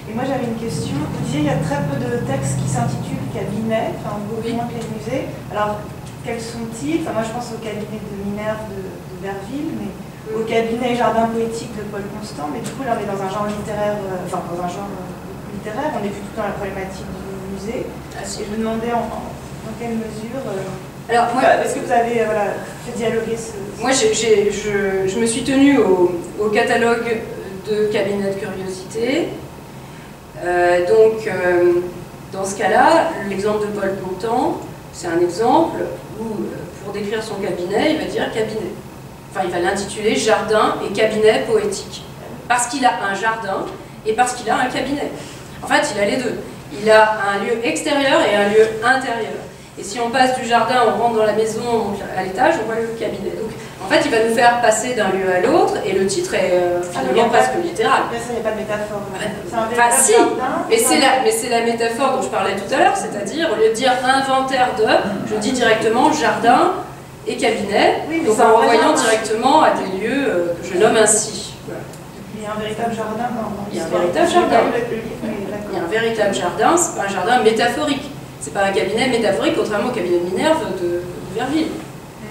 Et moi j'avais une question. Vous disiez qu'il y a très peu de textes qui s'intitulent cabinet, enfin beaucoup moins que les musées. Alors quels sont-ils? Moi je pense au cabinet de Minerve de Verville, mais au cabinet Jardin poétique de Paul Constant, mais du coup là on est dans un genre littéraire, dans un genre littéraire, on n'est plus tout dans la problématique du musée. Et je me demandais dans quelle mesure... Alors, est-ce que vous avez fait dialoguer Moi, je me suis tenue au catalogue de cabinet de curiosité. Dans ce cas-là, l'exemple de Paul Constant, c'est un exemple où, pour décrire son cabinet, il va dire cabinet. Enfin, il va l'intituler jardin et cabinet poétique. Parce qu'il a un jardin et parce qu'il a un cabinet. En fait, il a les deux. Il a un lieu extérieur et un lieu intérieur. Et si on passe du jardin, on rentre dans la maison, on monte à l'étage, on voit le cabinet. Donc, en fait, il va nous faire passer d'un lieu à l'autre, et le titre est finalement presque littéral. Mais ça, il n'y a pas de métaphore. Si, mais c'est la métaphore dont je parlais tout à l'heure, c'est-à-dire, au lieu de dire inventaire de, je dis directement jardin et cabinet, donc en renvoyant directement à des lieux que je nomme ainsi. Voilà. Il y a un véritable jardin dans Il y a un véritable jardin. Il y a un véritable jardin, c'est pas un jardin métaphorique. C'est pas un cabinet métaphorique, contrairement au cabinet de Minerve de Verville.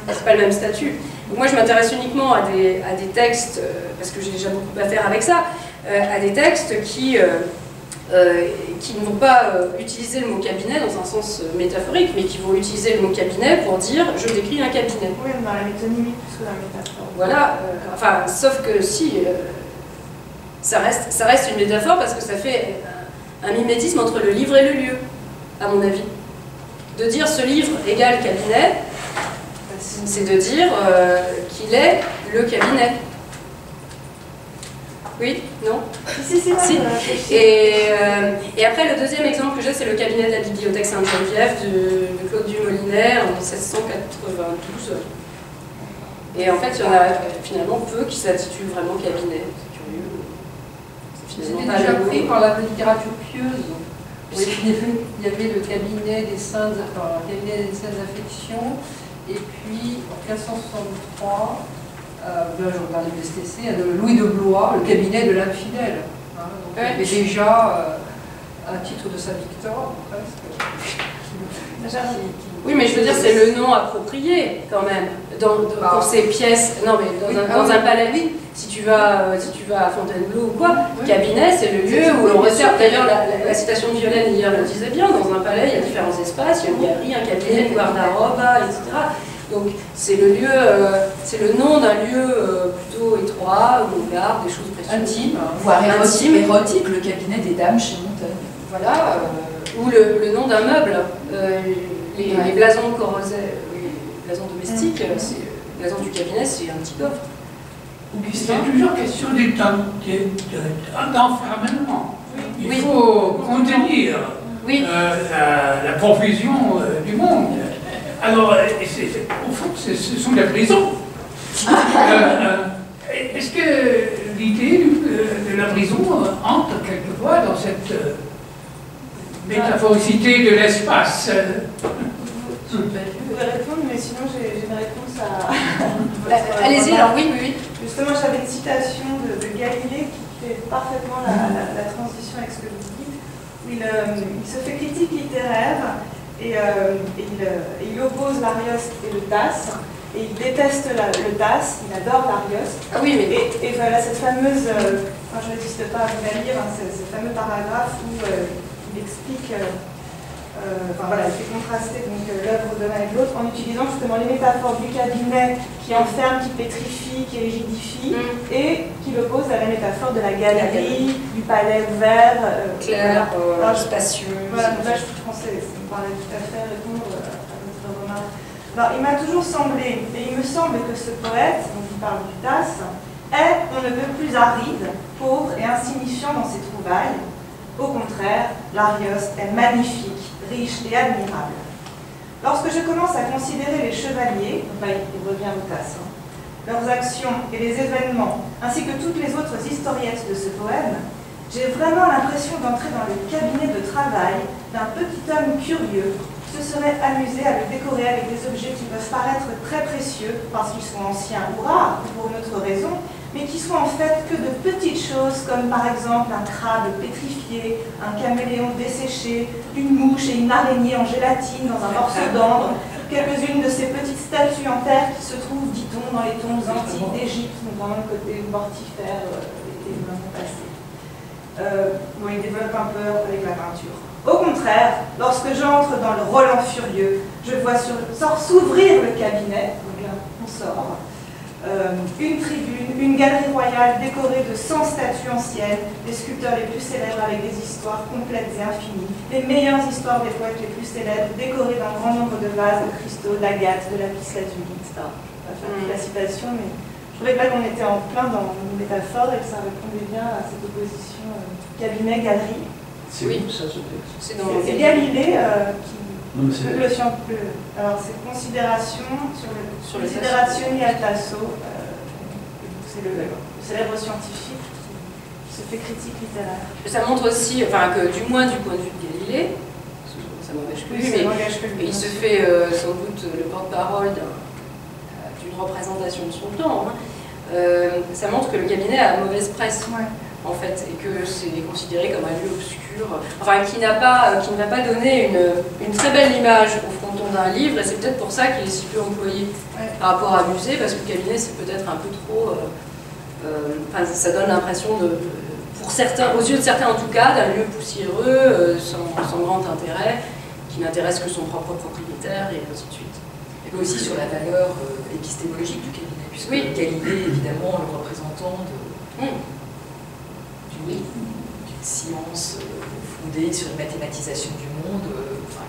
C'est pas le même statut. Donc moi, je m'intéresse uniquement à des textes, parce que j'ai déjà beaucoup à faire avec ça, à des textes qui ne vont pas utiliser le mot cabinet dans un sens métaphorique, mais qui vont utiliser le mot cabinet pour dire « je décris un cabinet ». Oui, dans la métonymie plus que dans la métaphore. Voilà, sauf que si, ça reste une métaphore parce que ça fait un mimétisme entre le livre et le lieu, à mon avis. De dire ce livre égale cabinet, c'est de dire qu'il est le cabinet. Oui? Non? Si. Et après, le deuxième exemple que j'ai, c'est le cabinet de la bibliothèque Sainte-Geneviève de Claude Dumolinet en 1792. Et en fait, il y en a finalement peu qui s'intitulent vraiment cabinet. C'est curieux. C'était déjà pris par la littérature pieuse. Oui. Il y avait le cabinet des saintes, affections, et puis en 1563, là je regarde le STC, Louis de Blois, le cabinet de l'âme fidèle. Hein, donc, il y avait déjà un titre de Saint-Victor, presque. Oui, mais je veux dire, c'est le nom approprié quand même pour ces pièces. Non, mais dans un palais, oui. Si tu vas à Fontainebleau ou quoi, cabinet, c'est le lieu où l'on reçoit. D'ailleurs, la citation de Violaine hier le disait bien. Dans un palais, il y a différents espaces. Il y a une galerie, un cabinet, une guarda-roba, etc. Donc, c'est le lieu, c'est le nom d'un lieu plutôt étroit où on garde des choses précieuses. Intime, voire érotique, le cabinet des dames chez Montaigne. Voilà. Ou le nom d'un meuble. Les blasons de Corozet, les blasons domestiques, le blason du cabinet, c'est un petit coffre. C'est toujours question du temps, d'enfermement. Il faut contenir la profusion du monde. Alors, au fond, ce sont des prisons. Est-ce que l'idée de la prison entre quelquefois dans cette métaphoricité de l'espace? Je pouvais répondre, mais sinon j'ai une réponse à... Allez-y, alors oui. Justement, j'avais une citation de Galilée qui fait parfaitement la transition avec ce que vous dites, où il se fait critique littéraire et il oppose l'Arioste et le Tasse, et il déteste le Tasse, il adore l'Arioste. Ah oui, mais... Et voilà, cette fameuse, je ne résiste pas à vous la lire, hein, ce fameux paragraphe où il explique... il fait contraster l'œuvre de l'un et de l'autre en utilisant justement les métaphores du cabinet qui enferme, qui pétrifie, qui rigidifie, et qui l'oppose à la métaphore de la galerie, du palais ouvert, clair, spacieux. Voilà, donc là je pense que ça me paraît tout à fait répondre à votre remarque. Alors, il m'a toujours semblé, et il me semble que ce poète, dont il parle du Tasse, est on ne peut plus aride, pauvre et insignifiant dans ses trouvailles. Au contraire, l'Arioste est magnifique, riche et admirable. Lorsque je commence à considérer les chevaliers, donc là il revient au Tasse, leurs actions et les événements, ainsi que toutes les autres historiettes de ce poème, j'ai vraiment l'impression d'entrer dans le cabinet de travail d'un petit homme curieux qui se serait amusé à le décorer avec des objets qui peuvent paraître très précieux parce qu'ils sont anciens ou rares, ou pour une autre raison, mais qui sont en fait que de petites choses comme par exemple un crabe pétrifié, un caméléon desséché, une mouche et une araignée en gélatine dans un morceau d'ambre, quelques-unes de ces petites statues en terre qui se trouvent, dit-on, dans les tombes antiques d'Égypte, notamment le côté mortifère et vraiment passé. Il développe un peu avec la peinture. Au contraire, lorsque j'entre dans le Roland furieux, je vois s'ouvrir le cabinet, donc là on sort, une tribune, une galerie royale décorée de 100 statues anciennes, des sculpteurs les plus célèbres avec des histoires complètes et infinies, les meilleures histoires des poètes les plus célèbres, décorées d'un grand nombre de vases, de cristaux, d'agates, de lapis-lazuli, etc. Je ne vais pas faire toute la citation, mais je trouvais que là qu'on était en plein dans une métaphore et que ça répondait bien à cette opposition cabinet-galerie. C'est où ça, ce texte? C'est Galilée qui... alors c'est Considération sur le Considerationi al Tasso, c'est le célèbre scientifique qui se fait critique littéraire. Ça montre aussi, que du moins du point de vue de Galilée, ça m'engage que lui, mais il se fait sans doute le porte-parole d'une représentation de son temps. Ça montre que le cabinet a mauvaise presse. En fait, et que c'est considéré comme un lieu obscur, qui ne va pas donner une très belle image au fronton d'un livre, et c'est peut-être pour ça qu'il est si peu employé par rapport à musée, parce que le cabinet c'est peut-être un peu trop, ça donne l'impression pour certains, aux yeux de certains en tout cas, d'un lieu poussiéreux, sans grand intérêt, qui n'intéresse que son propre propriétaire, et ainsi de suite. Et puis aussi sur la valeur épistémologique du cabinet, puisque Galilée est évidemment le représentant d'une science fondée sur une mathématisation du monde,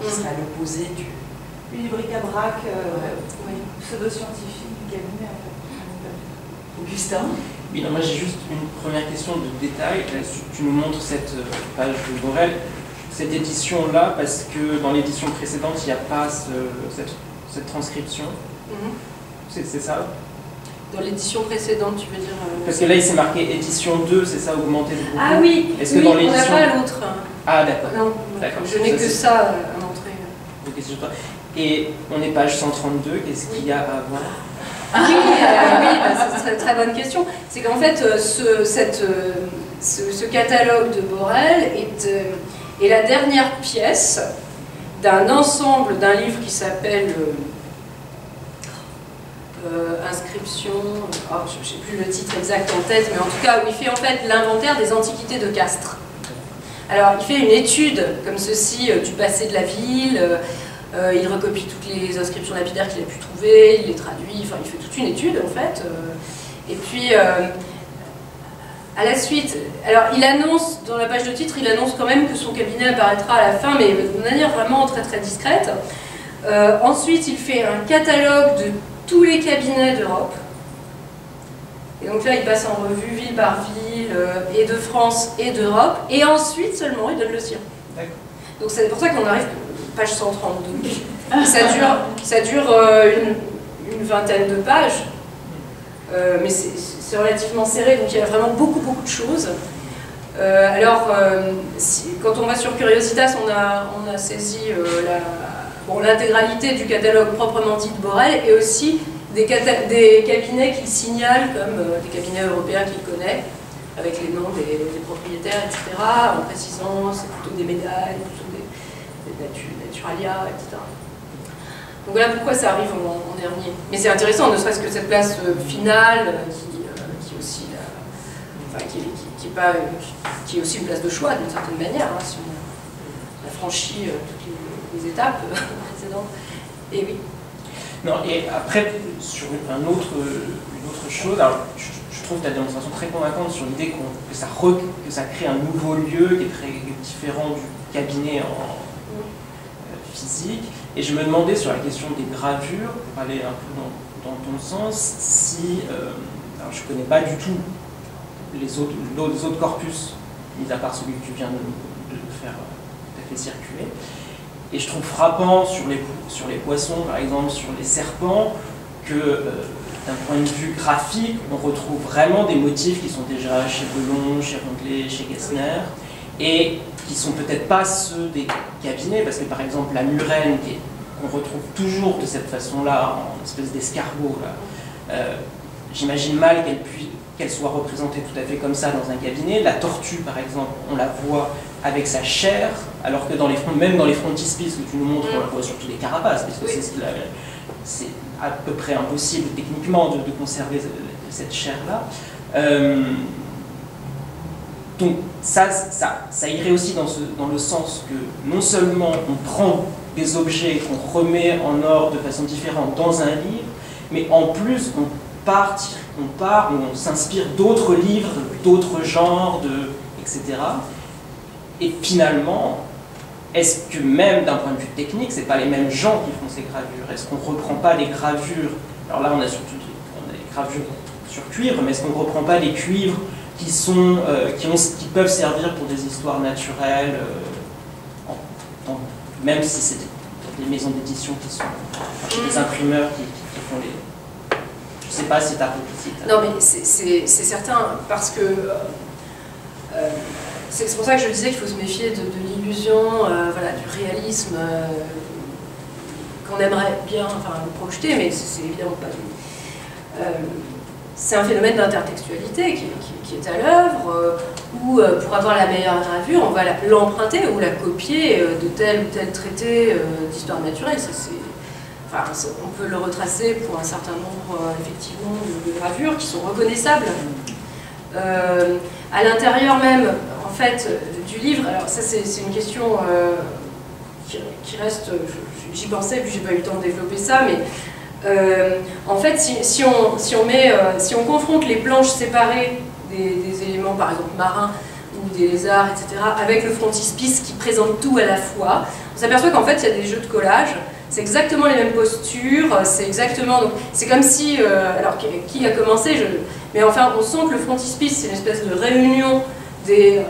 qui serait à l'opposé du... Oui, bric-à-brac pseudo-scientifique du cabinet, en fait. Augustin? Oui, non, moi j'ai juste une première question de détail. Tu nous montres cette page de Borel, cette édition-là, parce que dans l'édition précédente, il n'y a pas cette transcription. C'est ça? Dans l'édition précédente, tu veux dire Parce que là, il s'est marqué édition 2, c'est ça, augmenté de beaucoup. Ah oui, Est-ce que dans on n'a l'édition... pas l'autre. Ah d'accord. Non, D'accord. je n'ai que ça à montrer. Ok, c'est juste... Et on est page 132, qu'est-ce qu'il y a à voir? Oui, c'est une très bonne question. C'est qu'en fait, ce catalogue de Borel est la dernière pièce d'un ensemble, d'un livre qui s'appelle Inscription, je ne sais plus le titre exact en tête, mais en tout cas où il fait en fait l'inventaire des antiquités de Castres. Alors il fait une étude comme ceci du passé de la ville, il recopie toutes les inscriptions lapidaires qu'il a pu trouver, il les traduit, enfin il fait toute une étude en fait. Et puis à la suite, alors il annonce, dans la page de titre, il annonce quand même que son cabinet apparaîtra à la fin, mais de manière vraiment très très discrète. Ensuite il fait un catalogue de tous les cabinets d'Europe. Et donc là, il passe en revue ville par ville, et de France et d'Europe, et ensuite seulement il donne le sien. Donc c'est pour ça qu'on arrive à page 132. Ça dure une vingtaine de pages, mais c'est relativement serré, donc il y a vraiment beaucoup de choses. Quand on va sur Curiositas, on a saisi l'intégralité du catalogue proprement dit de Borel, et aussi des cabinets qu'il signale comme des cabinets européens qu'il connaît, avec les noms des propriétaires, etc., en précisant c'est plutôt des médailles, plutôt des naturalia, etc. Donc voilà pourquoi ça arrive en dernier. Mais c'est intéressant, ne serait-ce que cette place finale, qui est aussi qui est aussi une place de choix d'une certaine manière, hein, si on a franchi toutes les étapes précédentes. Et oui. Non, et après, sur une autre chose, alors, je trouve ta démonstration très convaincante sur l'idée que ça crée un nouveau lieu qui est très différent du cabinet en physique. Et je me demandais sur la question des gravures, pour aller un peu dans ton sens, si, alors je ne connais pas du tout les autres corpus, mis à part celui que tu viens de faire circuler. Et je trouve frappant sur les poissons, par exemple, sur les serpents, que d'un point de vue graphique, on retrouve vraiment des motifs qui sont déjà chez Belon, chez Rondelet, chez Gessner, et qui sont peut-être pas ceux des cabinets, parce que par exemple la murène, qu'on retrouve toujours de cette façon-là, en espèce d'escargot, j'imagine mal qu'elle soit représentée tout à fait comme ça dans un cabinet. La tortue, par exemple, on la voit avec sa chair, alors que même dans les frontispices que tu nous montres, on la voit surtout des carapaces, parce que c'est à peu près impossible techniquement de conserver cette chair-là. Donc ça irait aussi dans le sens que non seulement on prend des objets qu'on remet en ordre de façon différente dans un livre, mais en plus on s'inspire d'autres livres, d'autres genres, etc. Et finalement, est-ce que même d'un point de vue technique, c'est pas les mêmes gens qui font ces gravures? Est-ce qu'on ne reprend pas les gravures? Alors là, on a surtout des gravures sur cuivre, mais est-ce qu'on ne reprend pas les cuivres qui peuvent servir pour des histoires naturelles, même si c'est des maisons d'édition qui sont des imprimeurs qui font les... Je ne sais pas si tu as compris. Non, mais c'est certain, parce que c'est pour ça que je disais qu'il faut se méfier de l'illusion, du réalisme qu'on aimerait bien projeter, mais c'est évidemment pas... c'est un phénomène d'intertextualité qui est à l'œuvre, où pour avoir la meilleure gravure, on va l'emprunter ou la copier de tel ou tel traité d'histoire naturelle. On peut le retracer pour un certain nombre effectivement de gravures qui sont reconnaissables. À l'intérieur même, en fait, du livre, alors ça c'est une question qui reste, j'y pensais puis j'ai pas eu le temps de développer ça, mais en fait si on confronte les planches séparées des éléments par exemple marins ou des lézards, etc., avec le frontispice qui présente tout à la fois, on s'aperçoit qu'en fait il y a des jeux de collage. C'est exactement les mêmes postures, c'est exactement... C'est comme si... alors, qui a commencé mais enfin, on sent que le frontispice, c'est une espèce de réunion des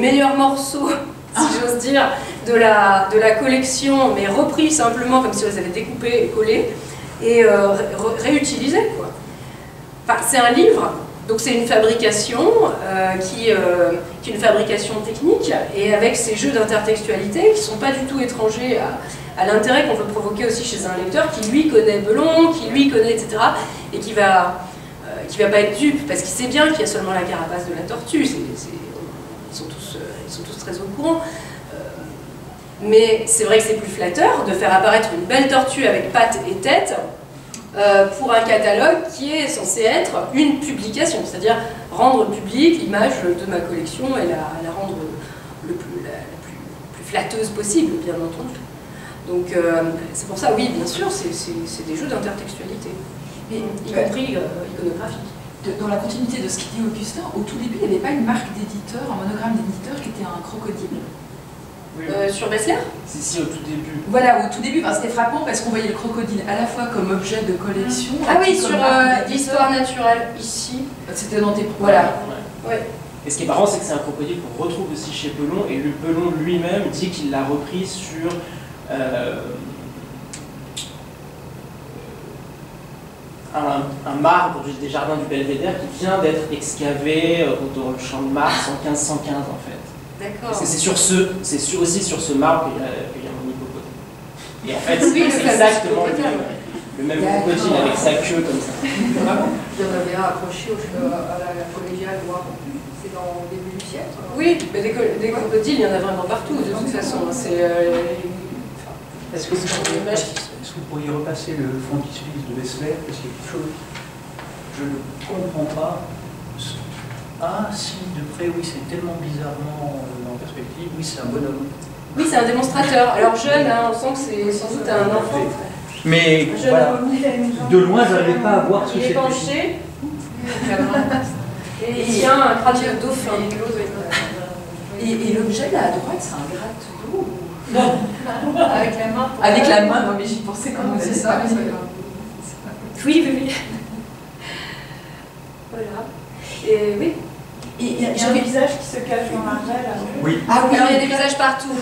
meilleurs morceaux, si j'ose dire, de la collection, mais repris simplement comme si on les avait découpés et collés, et réutilisés, quoi. Enfin, c'est un livre, donc c'est une fabrication qui est une fabrication technique, et avec ces jeux d'intertextualité qui ne sont pas du tout étrangers à l'intérêt qu'on veut provoquer aussi chez un lecteur qui lui connaît Belon, qui lui connaît, etc., et qui va pas être dupe, parce qu'il sait bien qu'il y a seulement la carapace de la tortue, ils sont tous très au courant. Mais c'est vrai que c'est plus flatteur de faire apparaître une belle tortue avec pattes et tête pour un catalogue qui est censé être une publication, c'est-à-dire rendre publique l'image de ma collection et la rendre la plus flatteuse possible, bien entendu. Donc c'est pour ça, oui, bien sûr, c'est des jeux d'intertextualité, y compris iconographique. Dans la continuité de ce qu'a dit Augustin, au tout début, il n'y avait pas une marque d'éditeur, un monogramme d'éditeur qui était un crocodile. Sur Bessler? Si, au tout début. Voilà, au tout début, c'était frappant parce qu'on voyait le crocodile à la fois comme objet de collection. Ah oui, sur l'histoire naturelle, ici. C'était dans tes... Voilà. Ouais. Et ce qui est marrant, c'est que c'est un crocodile qu'on retrouve aussi chez Belon, et le Belon lui-même dit qu'il l'a repris sur un marbre des jardins du Belvédère qui vient d'être excavé dans le champ de Mars en 1515 en fait. D'accord. C'est aussi sur ce marbre qu'il y a mon hippopotame. Et en fait, oui, c'est exactement le même crocodile avec sa queue comme ça. Il y en avait un accroché à la collégiale, c'est dans le début du siècle. Oui, mais des crocodiles, il y en a vraiment partout, de toute façon. Est-ce que vous pourriez repasser le frontispice de Bessler? Parce qu'il y a quelque chose, je ne comprends pas. Ah si, de près, oui, c'est tellement bizarrement en perspective. Oui, c'est un bonhomme. Oui, c'est un démonstrateur. Alors jeune, hein, on sent que c'est sans doute un enfant. Mais voilà, de loin, je n'arrivais pas à voir ce que c'était. Il est penché. Et il tient un crâne de dauphin. Et l'objet là à droite, c'est un gratte-d'eau? Non. Avec la main. Avec la main, non mais j'y pensais quand on c'est disait ça. Oui. Voilà. Et oui. Il y a un visage qui se cache dans l'argile. Oui. Ah oui, il y a des visages partout.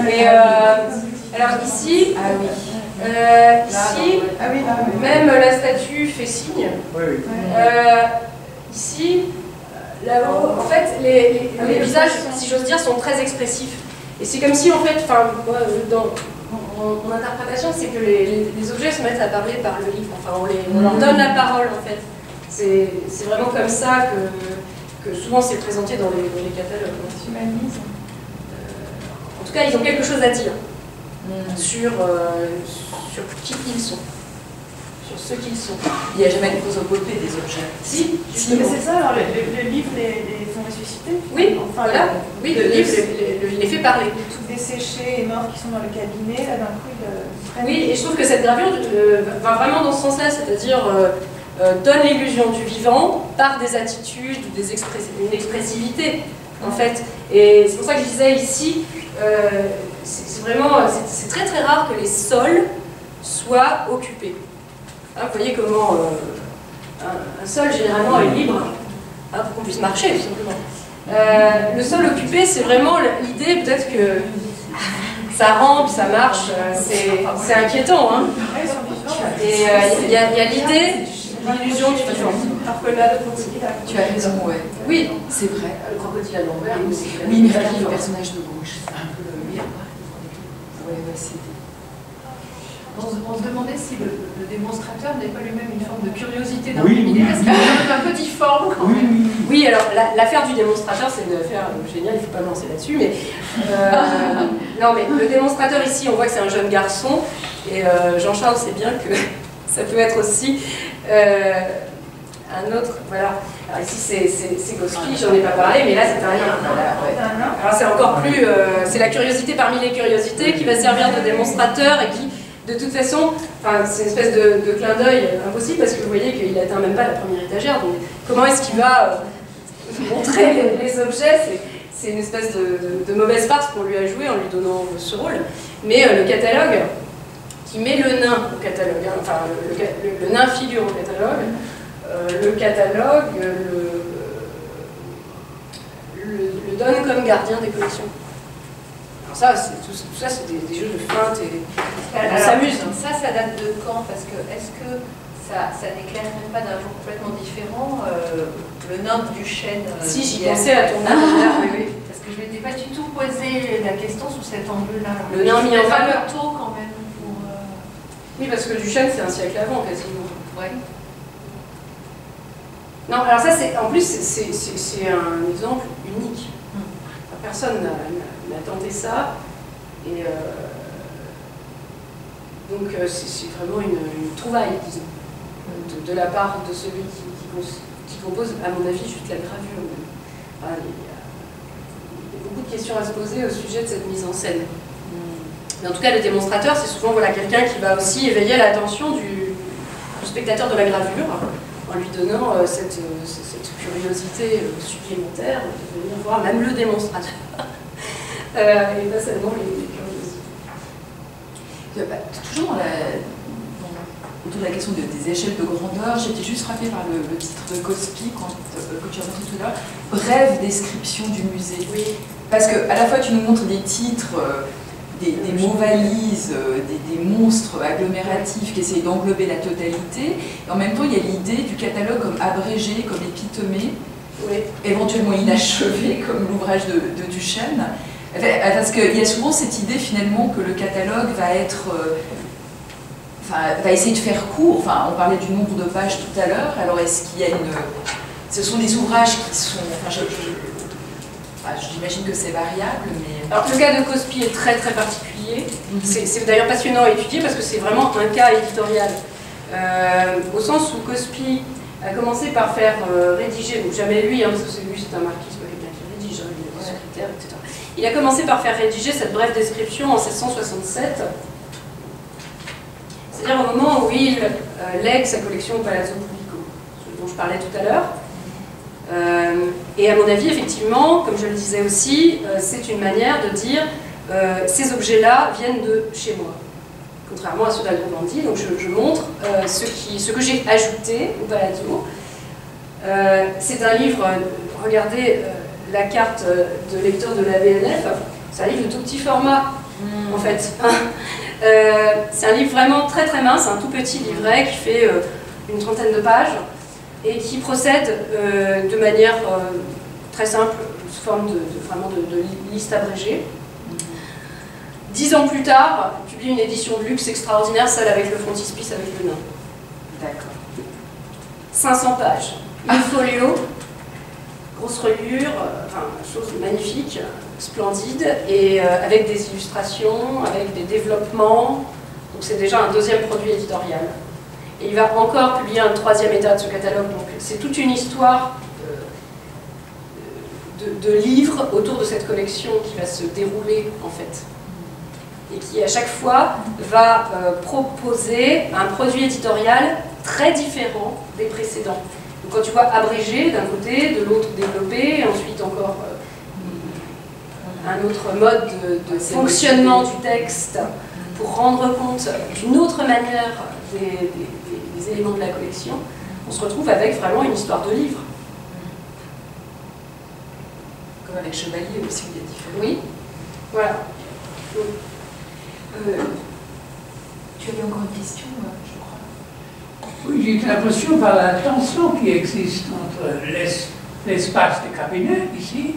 Et alors ici, ici, même la statue fait signe. Oui. Ici, là-haut, en fait, les visages, si j'ose dire, sont très expressifs. Et c'est comme si, en fait, dans mon interprétation, c'est que les objets se mettent à parler par le livre. Enfin, on leur donne la parole, en fait. C'est vraiment comme ça que souvent c'est présenté dans les catalogues. En tout cas, ils ont quelque chose à dire sur qui ils sont, sur ce qu'ils sont. Il n'y a jamais de prosopopée des objets. Si, mais c'est ça, alors le livre les font ressusciter. Oui, enfin, voilà. Oui, le livre les fait parler. Tous desséchés et morts qui sont dans le cabinet, là d'un coup ils Oui, et je trouve que cette gravure va vraiment dans ce sens-là, c'est-à-dire donne l'illusion du vivant par des attitudes ou une expressivité, en fait. Et c'est pour ça que je disais ici, c'est très très rare que les sols soient occupés. Hein, vous voyez comment un sol généralement est libre, hein, pour qu'on puisse marcher tout simplement. Le sol occupé, c'est vraiment l'idée, peut-être que ça rampe, ça marche, c'est inquiétant. Hein. Et il y a l'idée, l'illusion du vivant. Tu as raison, ouais. Oui, c'est vrai. Le crocodile à l'envers. Oui, mais le personnage de gauche, c'est un peu le miroir. Ouais, c'est... On se demandait si le démonstrateur n'est pas lui-même une forme de curiosité dans l'unité, parce qu'il est un peu difforme quand même. Oui, alors l'affaire du démonstrateur, c'est une affaire géniale, il ne faut pas me lancer là-dessus, mais non, mais le démonstrateur ici, on voit que c'est un jeune garçon, et Jean-Charles sait bien que ça peut être aussi un autre, voilà. Alors ici c'est Gospi, j'en ai pas parlé, mais là c'est un nain. Alors c'est encore plus, c'est la curiosité parmi les curiosités qui va servir de démonstrateur et qui, de toute façon, c'est une espèce de clin d'œil impossible parce que vous voyez qu'il n'atteint même pas la première étagère. Donc comment est-ce qu'il va montrer les objets? C'est une espèce de mauvaise farce qu'on lui a joué en lui donnant ce rôle. Mais le catalogue, qui met le nain au catalogue, hein, enfin le nain figure au catalogue, le catalogue le donne comme gardien des collections. Alors ça, tout c'est des jeux de feinte et on s'amuse. Ça date de quand? Parce que est-ce que ça n'éclaire même pas d'un jour complètement différent le nymphe du chêne. Si, j'y pensais à ton âge, oui. Parce que je ne m'étais pas du tout posé la question sous cet angle-là. Le nymphe mis en valeur. tôt quand même. Oui, parce que du chêne, c'est un siècle avant, quasiment. Ouais. Non, alors ça, en plus, c'est un exemple unique. Personne n'a tenté ça. Et donc, c'est vraiment une trouvaille, disons, de la part de celui qui compose, à mon avis, juste la gravure. Enfin, il y a beaucoup de questions à se poser au sujet de cette mise en scène. Mais en tout cas, le démonstrateur, c'est souvent quelqu'un qui va aussi éveiller l'attention du spectateur de la gravure, en lui donnant cette curiosité supplémentaire de venir voir même le démonstrateur, et pas seulement les curiosités. Toujours autour de la question des échelles de grandeur, j'étais juste frappée par le titre de Cospi que tu as montré tout à l'heure, brève description du musée. Oui. Parce qu'à la fois tu nous montres des titres, des mots valises, des monstres agglomératifs qui essayent d'englober la totalité, et en même temps il y a l'idée du catalogue comme abrégé, comme épitomé, oui. Éventuellement inachevé comme l'ouvrage de Duchesne. Parce qu'il y a souvent cette idée finalement que le catalogue va être, va essayer de faire court. Enfin, on parlait du nombre de pages tout à l'heure. Alors est-ce qu'il y a ce sont des ouvrages qui sont, j'imagine que c'est variable, mais... Alors le cas de Cospi est très très particulier. C'est d'ailleurs passionnant à étudier parce que c'est vraiment un cas éditorial. Au sens où Cospi a commencé par faire rédiger, donc jamais lui, parce que lui c'est un marquis, c'est pas quelqu'un qui rédige, il a des secrétaires, etc. Il a commencé par faire rédiger cette brève description en 1667, c'est-à-dire au moment où il lègue sa collection au Palazzo Publico, ce dont je parlais tout à l'heure. Et à mon avis, effectivement, comme je le disais aussi, c'est une manière de dire ces objets-là viennent de chez moi. Contrairement à ceux d'Aldrovandi, donc je montre ce que j'ai ajouté au Palazzo. C'est un livre, regardez la carte de lecteur de la BNF, c'est un livre de tout petit format, en fait. C'est un livre vraiment très très mince, un tout petit livret qui fait une trentaine de pages et qui procède de manière très simple, sous forme vraiment de liste abrégée. 10 ans plus tard, il publie une édition de luxe extraordinaire, celle avec le frontispice avec le nain. D'accord. 500 pages, une folio, grosse reliure, chose magnifique, splendide, et avec des illustrations, avec des développements. Donc c'est déjà un deuxième produit éditorial. Et il va encore publier un troisième état de ce catalogue. Donc c'est toute une histoire de livres autour de cette collection qui va se dérouler en fait. Et qui à chaque fois va proposer un produit éditorial très différent des précédents. Donc quand tu vois abrégé d'un côté, de l'autre développé, ensuite encore un autre mode de fonctionnement du texte pour rendre compte d'une autre manière des éléments de la collection, on se retrouve avec vraiment une histoire de livre. Comme avec Chevalier aussi, il y a différents. Oui, voilà. Tu avais encore une question, je crois. Oui, j'ai l'impression par la tension qui existe entre l'espace des cabinets, ici,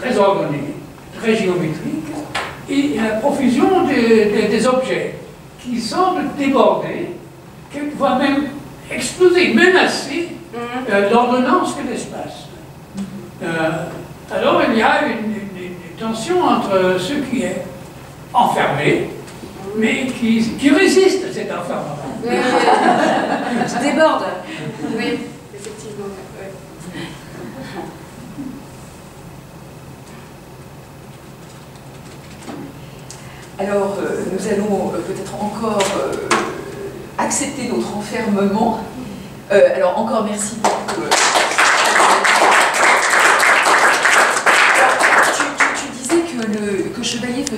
très ordonné, très géométrique, et la profusion des objets qui semblent déborder, quelquefois même exploser, menacer l'ordonnance de l'espace. Alors il y a une tension entre ce qui est enfermé, mais qui résiste à cet enfermement. Qui déborde. Oui, effectivement. Ouais. Alors, nous allons peut-être encore accepter notre enfermement. Alors, encore merci beaucoup. Tu disais que Chevalier faisait